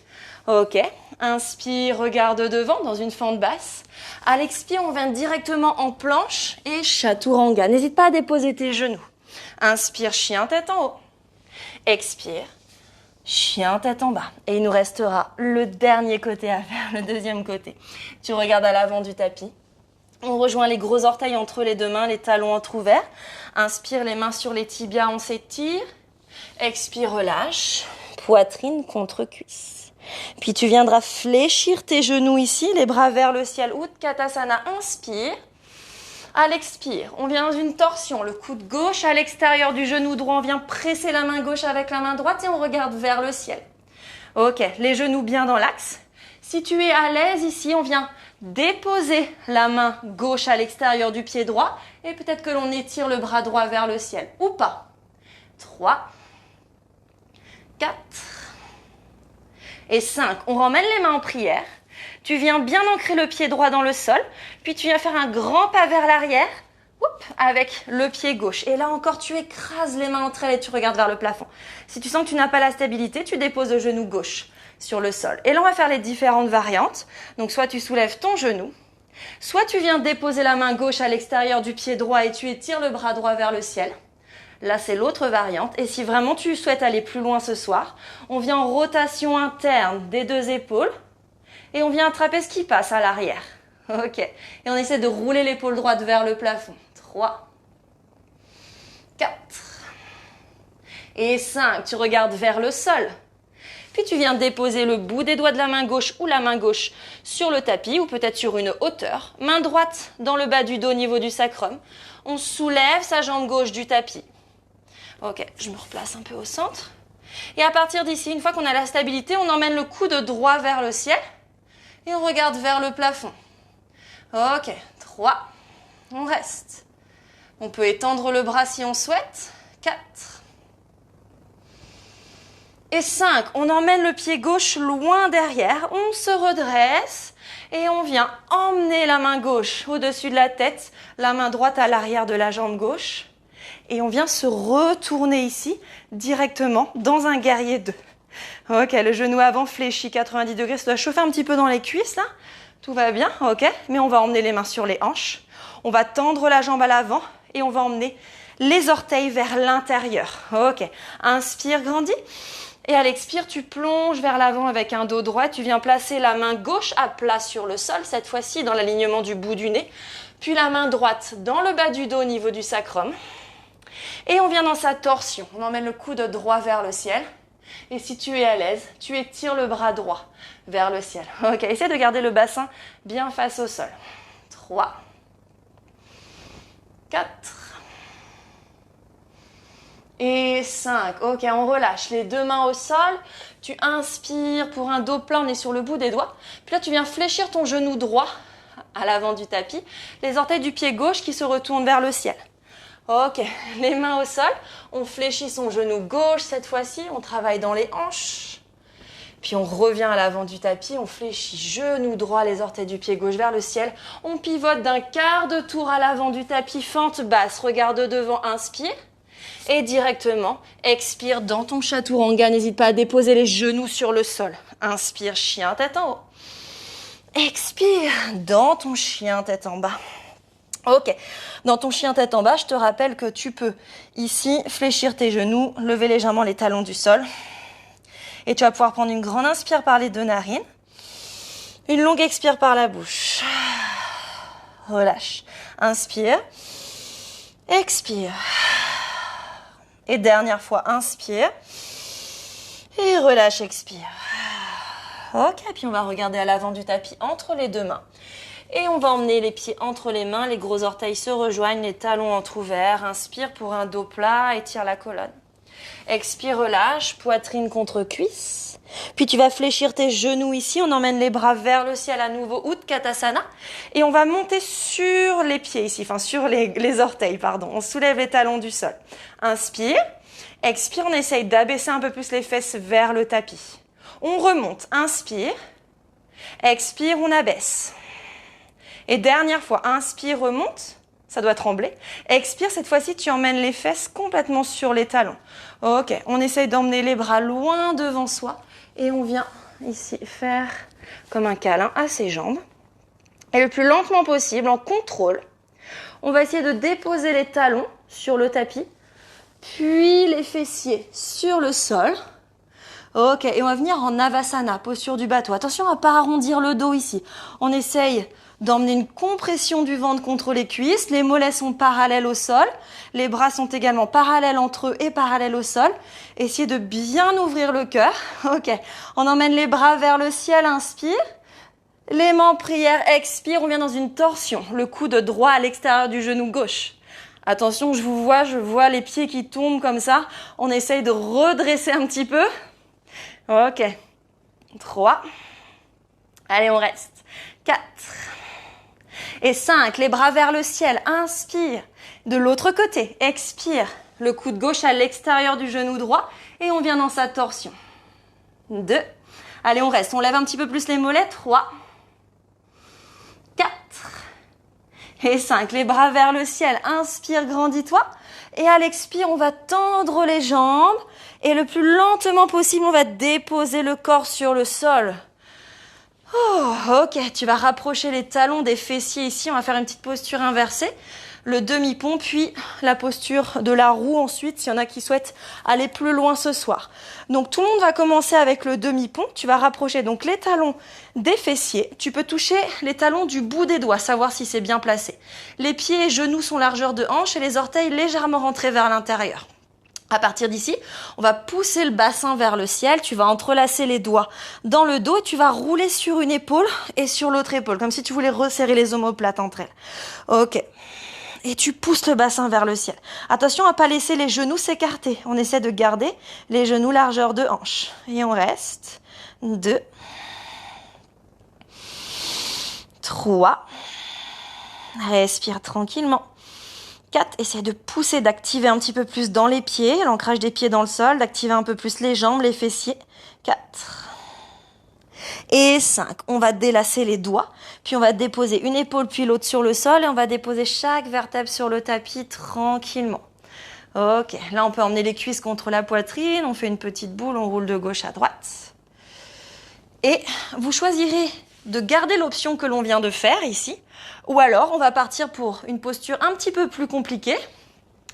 Ok. Inspire, regarde devant dans une fente basse. À l'expire, on vient directement en planche et chaturanga. N'hésite pas à déposer tes genoux. Inspire, chien tête en haut. Expire, chien tête en bas. Et il nous restera le dernier côté à faire, le deuxième côté. Tu regardes à l'avant du tapis. On rejoint les gros orteils entre les deux mains, les talons entrouverts. Inspire, les mains sur les tibias, on s'étire. Expire, relâche. Poitrine contre cuisse. Puis tu viendras fléchir tes genoux ici, les bras vers le ciel. Utkatasana, inspire. À l'expire, on vient dans une torsion. Le coude gauche à l'extérieur du genou droit. On vient presser la main gauche avec la main droite et on regarde vers le ciel. Ok, les genoux bien dans l'axe. Si tu es à l'aise ici, on vient déposer la main gauche à l'extérieur du pied droit et peut-être que l'on étire le bras droit vers le ciel ou pas. 3, 4 et 5. On ramène les mains en prière. Tu viens bien ancrer le pied droit dans le sol, puis tu viens faire un grand pas vers l'arrière avec le pied gauche. Et là encore, tu écrases les mains entre elles et tu regardes vers le plafond. Si tu sens que tu n'as pas la stabilité, tu déposes le genou gauche sur le sol. Et là, on va faire les différentes variantes. Donc, soit tu soulèves ton genou, soit tu viens déposer la main gauche à l'extérieur du pied droit et tu étires le bras droit vers le ciel. Là, c'est l'autre variante. Et si vraiment tu souhaites aller plus loin ce soir, on vient en rotation interne des deux épaules et on vient attraper ce qui passe à l'arrière. Ok. Et on essaie de rouler l'épaule droite vers le plafond. 3, 4 et 5. Tu regardes vers le sol. Puis tu viens déposer le bout des doigts de la main gauche ou la main gauche sur le tapis ou peut-être sur une hauteur. Main droite dans le bas du dos au niveau du sacrum. On soulève sa jambe gauche du tapis. Ok, je me replace un peu au centre. Et à partir d'ici, une fois qu'on a la stabilité, on emmène le coude droit vers le ciel et on regarde vers le plafond. Ok, 3, on reste. On peut étendre le bras si on souhaite. 4 et 5. On emmène le pied gauche loin derrière. On se redresse et on vient emmener la main gauche au-dessus de la tête, la main droite à l'arrière de la jambe gauche. Et on vient se retourner ici directement dans un guerrier 2. Ok, le genou avant fléchi 90 degrés. Ça doit chauffer un petit peu dans les cuisses là. Tout va bien, ok. Mais on va emmener les mains sur les hanches. On va tendre la jambe à l'avant et on va emmener les orteils vers l'intérieur. Ok, inspire, grandis. Et à l'expire, tu plonges vers l'avant avec un dos droit. Tu viens placer la main gauche à plat sur le sol, cette fois-ci dans l'alignement du bout du nez. Puis la main droite dans le bas du dos au niveau du sacrum. Et on vient dans sa torsion. On emmène le coude droit vers le ciel. Et si tu es à l'aise, tu étires le bras droit vers le ciel. Ok, essaie de garder le bassin bien face au sol. 3, 4 et 5. Ok, on relâche les deux mains au sol. Tu inspires pour un dos plat, on est sur le bout des doigts. Puis là, tu viens fléchir ton genou droit à l'avant du tapis. Les orteils du pied gauche qui se retournent vers le ciel. Ok, les mains au sol. On fléchit son genou gauche cette fois-ci. On travaille dans les hanches. Puis on revient à l'avant du tapis. On fléchit genou droit, les orteils du pied gauche vers le ciel. On pivote d'un quart de tour à l'avant du tapis. Fente basse, regarde devant, inspire. Et directement, expire dans ton chaturanga. N'hésite pas à déposer les genoux sur le sol. Inspire, chien, tête en haut. Expire dans ton chien, tête en bas. Ok, dans ton chien tête en bas, je te rappelle que tu peux ici fléchir tes genoux, lever légèrement les talons du sol. Et tu vas pouvoir prendre une grande inspire par les deux narines, une longue expire par la bouche. Relâche, inspire, expire. Et dernière fois, inspire et relâche, expire. Ok, puis on va regarder à l'avant du tapis entre les deux mains. Et on va emmener les pieds entre les mains, les gros orteils se rejoignent, les talons entrouverts. Inspire pour un dos plat, étire la colonne. Expire, relâche, poitrine contre cuisse. Puis tu vas fléchir tes genoux ici, on emmène les bras vers le ciel à nouveau, Utkatasana. Et on va monter sur les pieds ici, enfin sur les orteils, pardon. On soulève les talons du sol. Inspire, expire, on essaye d'abaisser un peu plus les fesses vers le tapis. On remonte, inspire, expire, on abaisse. Et dernière fois, inspire, remonte, ça doit trembler. Expire, cette fois-ci, tu emmènes les fesses complètement sur les talons. Ok, on essaye d'emmener les bras loin devant soi et on vient ici faire comme un câlin à ses jambes. Et le plus lentement possible, en contrôle, on va essayer de déposer les talons sur le tapis, puis les fessiers sur le sol. Ok, et on va venir en Avasana, posture du bateau. Attention à ne pas arrondir le dos ici. On essaye d'emmener une compression du ventre contre les cuisses. Les mollets sont parallèles au sol. Les bras sont également parallèles entre eux et parallèles au sol. Essayez de bien ouvrir le cœur. Ok, on emmène les bras vers le ciel, inspire. Les mains en prière, expire. On vient dans une torsion. Le coude droit à l'extérieur du genou gauche. Attention, je vois les pieds qui tombent comme ça. On essaye de redresser un petit peu. Ok, 3. Allez, on reste. 4. Et 5, les bras vers le ciel, inspire. De l'autre côté, expire. Le coude gauche à l'extérieur du genou droit et on vient dans sa torsion. 2. Allez, on reste, on lève un petit peu plus les mollets. 3. 4. Et 5, les bras vers le ciel, inspire, grandis-toi. Et à l'expire, on va tendre les jambes et le plus lentement possible, on va déposer le corps sur le sol. Oh, ok, tu vas rapprocher les talons des fessiers ici. On va faire une petite posture inversée. Le demi-pont, puis la posture de la roue ensuite, s'il y en a qui souhaitent aller plus loin ce soir. Donc tout le monde va commencer avec le demi-pont. Tu vas rapprocher donc les talons des fessiers. Tu peux toucher les talons du bout des doigts, savoir si c'est bien placé. Les pieds et genoux sont largeur de hanche et les orteils légèrement rentrés vers l'intérieur. À partir d'ici, on va pousser le bassin vers le ciel, tu vas entrelacer les doigts dans le dos et tu vas rouler sur une épaule et sur l'autre épaule, comme si tu voulais resserrer les omoplates entre elles. Ok. Et tu pousses le bassin vers le ciel. Attention à ne pas laisser les genoux s'écarter. On essaie de garder les genoux largeur de hanche. Et on reste. 2. 3. Respire tranquillement. 4, essaie de pousser, d'activer un petit peu plus dans les pieds, l'ancrage des pieds dans le sol, d'activer un peu plus les jambes, les fessiers. 4. Et 5, on va délasser les doigts, puis on va déposer une épaule puis l'autre sur le sol et on va déposer chaque vertèbre sur le tapis tranquillement. Ok, là on peut emmener les cuisses contre la poitrine, on fait une petite boule, on roule de gauche à droite. Et vous choisirez de garder l'option que l'on vient de faire ici, ou alors on va partir pour une posture un petit peu plus compliquée,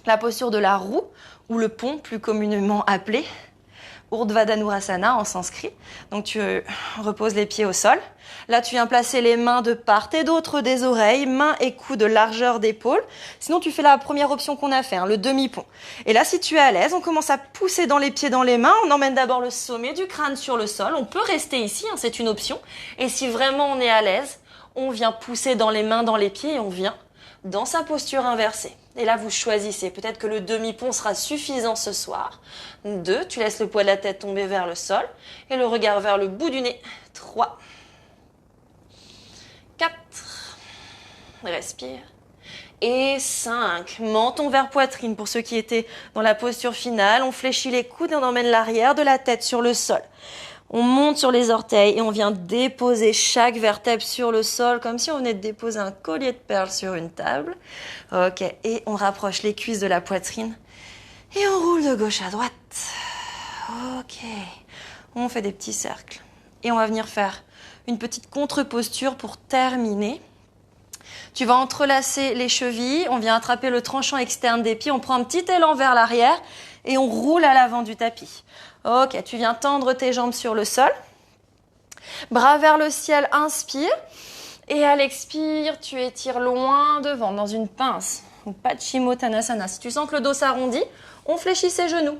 la posture de la roue, ou le pont plus communément appelé, Urdhva Dhanurasana en sanskrit. Donc tu reposes les pieds au sol. Là tu viens placer les mains de part et d'autre des oreilles, mains et coudes de largeur d'épaule. Sinon tu fais la première option qu'on a fait, le demi-pont. Et là si tu es à l'aise, on commence à pousser dans les pieds, dans les mains. On emmène d'abord le sommet du crâne sur le sol. On peut rester ici, c'est une option. Et si vraiment on est à l'aise, on vient pousser dans les mains, dans les pieds et on vient dans sa posture inversée. Et là, vous choisissez. Peut-être que le demi-pont sera suffisant ce soir. 2, tu laisses le poids de la tête tomber vers le sol et le regard vers le bout du nez. 3, 4, respire. Et 5. Menton vers poitrine pour ceux qui étaient dans la posture finale. On fléchit les coudes et on emmène l'arrière de la tête sur le sol. On monte sur les orteils et on vient déposer chaque vertèbre sur le sol comme si on venait de déposer un collier de perles sur une table. Ok, et on rapproche les cuisses de la poitrine et on roule de gauche à droite. Ok, on fait des petits cercles et on va venir faire une petite contre-posture pour terminer. Tu vas entrelacer les chevilles, on vient attraper le tranchant externe des pieds, on prend un petit élan vers l'arrière et on roule à l'avant du tapis. Ok, tu viens tendre tes jambes sur le sol. Bras vers le ciel, inspire. Et à l'expire, tu étires loin devant dans une pince ou Paschimottanasana. Si tu sens que le dos s'arrondit, on fléchit ses genoux.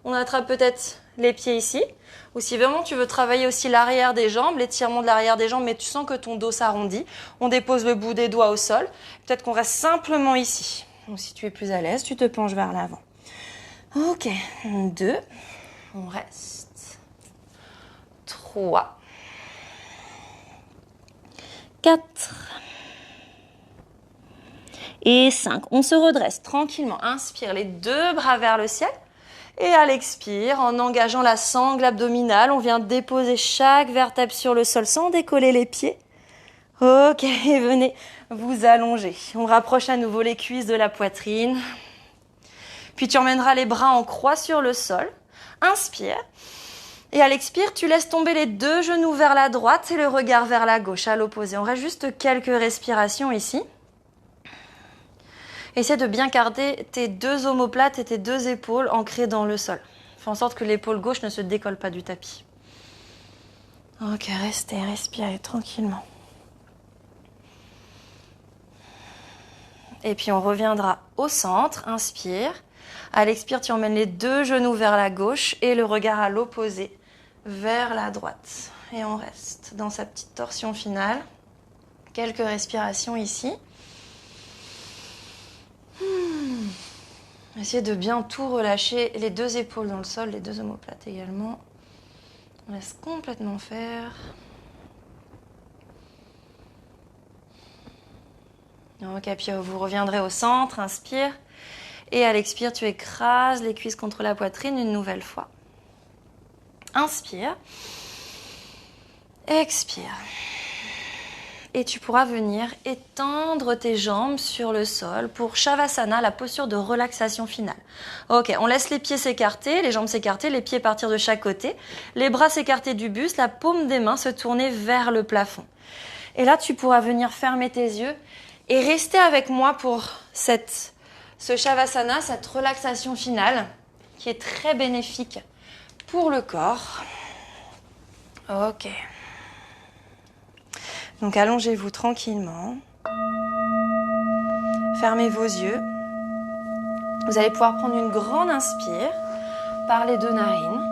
On attrape peut-être les pieds ici. Ou si vraiment tu veux travailler aussi l'arrière des jambes, l'étirement de l'arrière des jambes, mais tu sens que ton dos s'arrondit, on dépose le bout des doigts au sol. Peut-être qu'on reste simplement ici. Donc si tu es plus à l'aise, tu te penches vers l'avant. Ok, 2, on reste. 3, 4 et 5. On se redresse tranquillement. Inspire les 2 bras vers le ciel. Et à l'expire, en engageant la sangle abdominale, on vient déposer chaque vertèbre sur le sol sans décoller les pieds. Ok, et venez vous allonger. On rapproche à nouveau les cuisses de la poitrine. Puis tu emmèneras les bras en croix sur le sol. Inspire. Et à l'expire, tu laisses tomber les 2 genoux vers la droite et le regard vers la gauche, à l'opposé. On reste juste quelques respirations ici. Essaie de bien garder tes 2 omoplates et tes 2 épaules ancrées dans le sol. Fais en sorte que l'épaule gauche ne se décolle pas du tapis. Ok, restez, respirez tranquillement. Et puis on reviendra au centre. Inspire. À l'expire, tu emmènes les 2 genoux vers la gauche et le regard à l'opposé, vers la droite. Et on reste dans sa petite torsion finale. Quelques respirations ici. Essayez de bien tout relâcher, les 2 épaules dans le sol, les 2 omoplates également. On laisse complètement faire. Ok, puis vous reviendrez au centre, inspire. Et à l'expire, tu écrases les cuisses contre la poitrine une nouvelle fois. Inspire. Expire. Et tu pourras venir étendre tes jambes sur le sol pour Shavasana, la posture de relaxation finale. Ok, on laisse les pieds s'écarter, les jambes s'écarter, les pieds partir de chaque côté, les bras s'écarter du buste, la paume des mains se tourner vers le plafond. Et là, tu pourras venir fermer tes yeux et rester avec moi pour ce Shavasana, cette relaxation finale qui est très bénéfique pour le corps. Ok. Donc allongez-vous tranquillement. Fermez vos yeux. Vous allez pouvoir prendre une grande inspire par les 2 narines.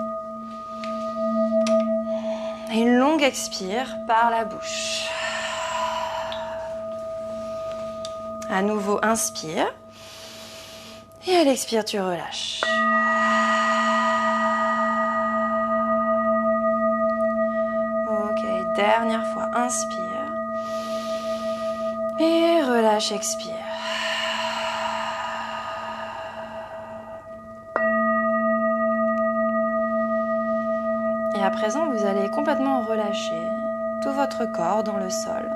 Et une longue expire par la bouche. À nouveau, inspire. Et à l'expire, tu relâches. Ok, dernière fois, inspire. Et relâche, expire. Et à présent, vous allez complètement relâcher tout votre corps dans le sol.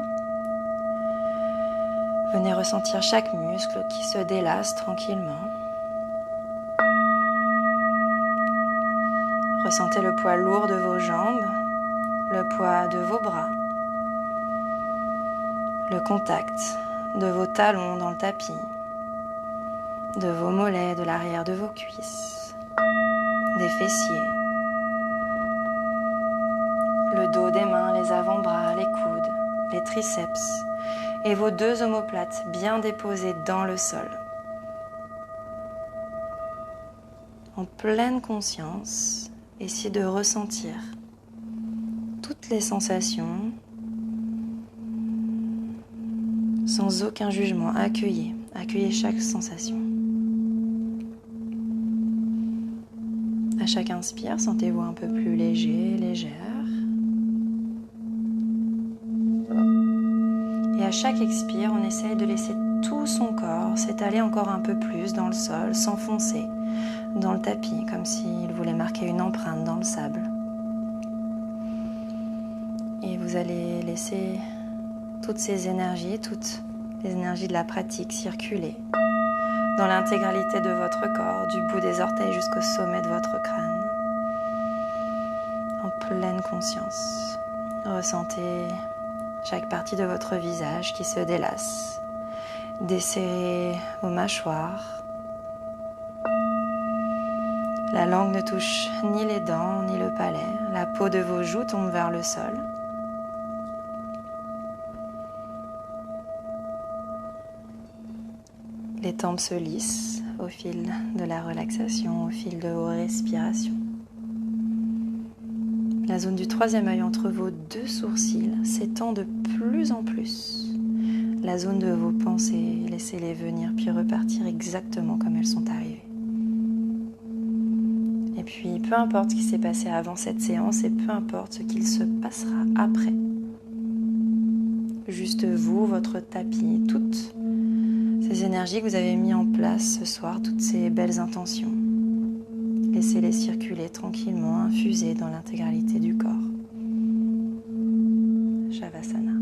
Venez ressentir chaque muscle qui se délasse tranquillement. Ressentez le poids lourd de vos jambes, le poids de vos bras, le contact de vos talons dans le tapis, de vos mollets, de l'arrière de vos cuisses, des fessiers, le dos des mains, les avant-bras, les coudes, les triceps et vos 2 omoplates bien déposées dans le sol. En pleine conscience, essayez de ressentir toutes les sensations sans aucun jugement. Accueillez chaque sensation. À chaque inspire, sentez-vous un peu plus léger, légère. Et Et à chaque expire, on essaye de laisser tout son corps s'étaler encore un peu plus dans le sol, s'enfoncer dans le tapis, comme s'il voulait marquer une empreinte dans le sable. Et vous allez laisser toutes ces énergies, toutes les énergies de la pratique circuler dans l'intégralité de votre corps, du bout des orteils jusqu'au sommet de votre crâne. En pleine conscience, ressentez chaque partie de votre visage qui se délasse. Desserrez vos mâchoires. La langue ne touche ni les dents ni le palais. La peau de vos joues tombe vers le sol. Les tempes se lissent au fil de la relaxation, au fil de vos respirations. La zone du troisième œil entre vos deux sourcils s'étend de plus en plus. La zone de vos pensées, laissez-les venir puis repartir exactement comme elles sont arrivées. Et puis, peu importe ce qui s'est passé avant cette séance et peu importe ce qu'il se passera après. Juste vous, votre tapis, toutes ces énergies que vous avez mis en place ce soir, toutes ces belles intentions. Laissez-les circuler tranquillement, infuser dans l'intégralité du corps. Shavasana.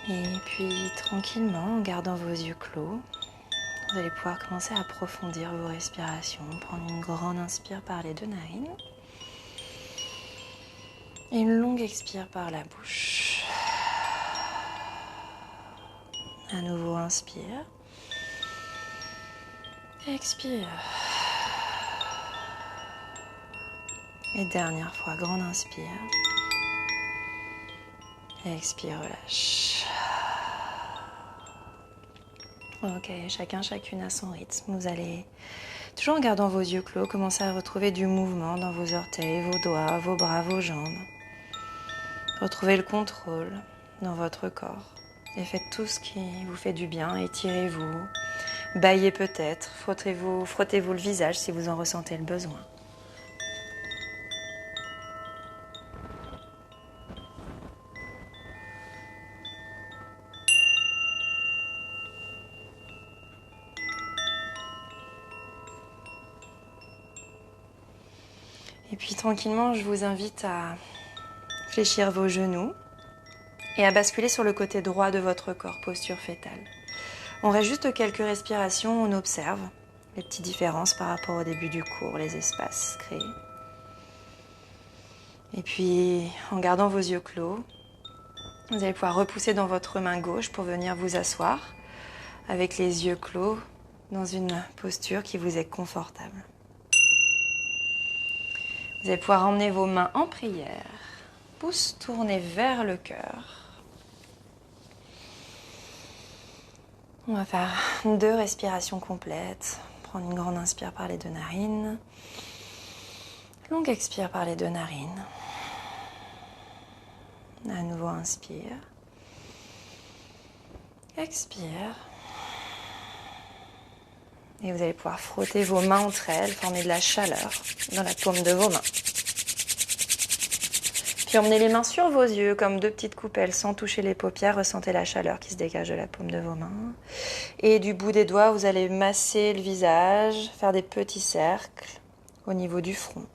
Et puis tranquillement, en gardant vos yeux clos, vous allez pouvoir commencer à approfondir vos respirations. Prendre une grande inspire par les 2 narines. Et une longue expire par la bouche. À nouveau, inspire. Expire. Et dernière fois, grande inspire. Expire, relâche. Ok, chacune à son rythme. Vous allez, toujours en gardant vos yeux clos, commencer à retrouver du mouvement dans vos orteils, vos doigts, vos bras, vos jambes. Retrouvez le contrôle dans votre corps. Et faites tout ce qui vous fait du bien. Étirez-vous, bâillez peut-être, frottez-vous le visage si vous en ressentez le besoin. Et puis tranquillement, je vous invite à fléchir vos genoux et à basculer sur le côté droit de votre corps, posture fétale. On reste juste quelques respirations, on observe les petites différences par rapport au début du cours, les espaces créés. Et puis, en gardant vos yeux clos, vous allez pouvoir repousser dans votre main gauche pour venir vous asseoir avec les yeux clos dans une posture qui vous est confortable. Vous allez pouvoir emmener vos mains en prière, pouces tournés vers le cœur. On va faire 2 respirations complètes. Prendre une grande inspire par les 2 narines. Longue expire par les 2 narines. À nouveau, inspire. Expire. Et vous allez pouvoir frotter vos mains entre elles, former de la chaleur dans la paume de vos mains. Puis emmenez les mains sur vos yeux comme 2 petites coupelles sans toucher les paupières. Ressentez la chaleur qui se dégage de la paume de vos mains. Et du bout des doigts, vous allez masser le visage, faire des petits cercles au niveau du front.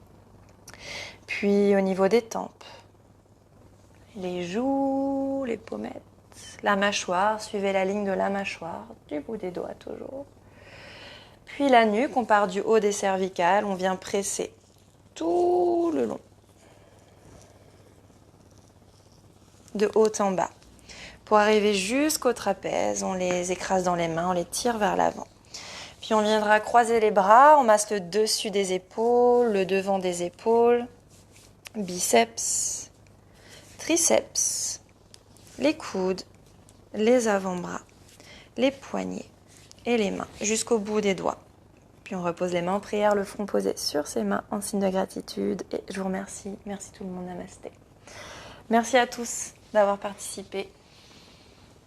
Puis au niveau des tempes, les joues, les pommettes, la mâchoire. Suivez la ligne de la mâchoire, du bout des doigts toujours. Puis la nuque, on part du haut des cervicales, on vient presser tout le long. De haut en bas. Pour arriver jusqu'au trapèze, on les écrase dans les mains, on les tire vers l'avant. Puis on viendra croiser les bras, on masse le dessus des épaules, le devant des épaules, biceps, triceps, les coudes, les avant-bras, les poignets et les mains jusqu'au bout des doigts. Puis on repose les mains en prière, le front posé sur ses mains en signe de gratitude. Et je vous remercie. Merci tout le monde. Namasté. Merci à tous d'avoir participé.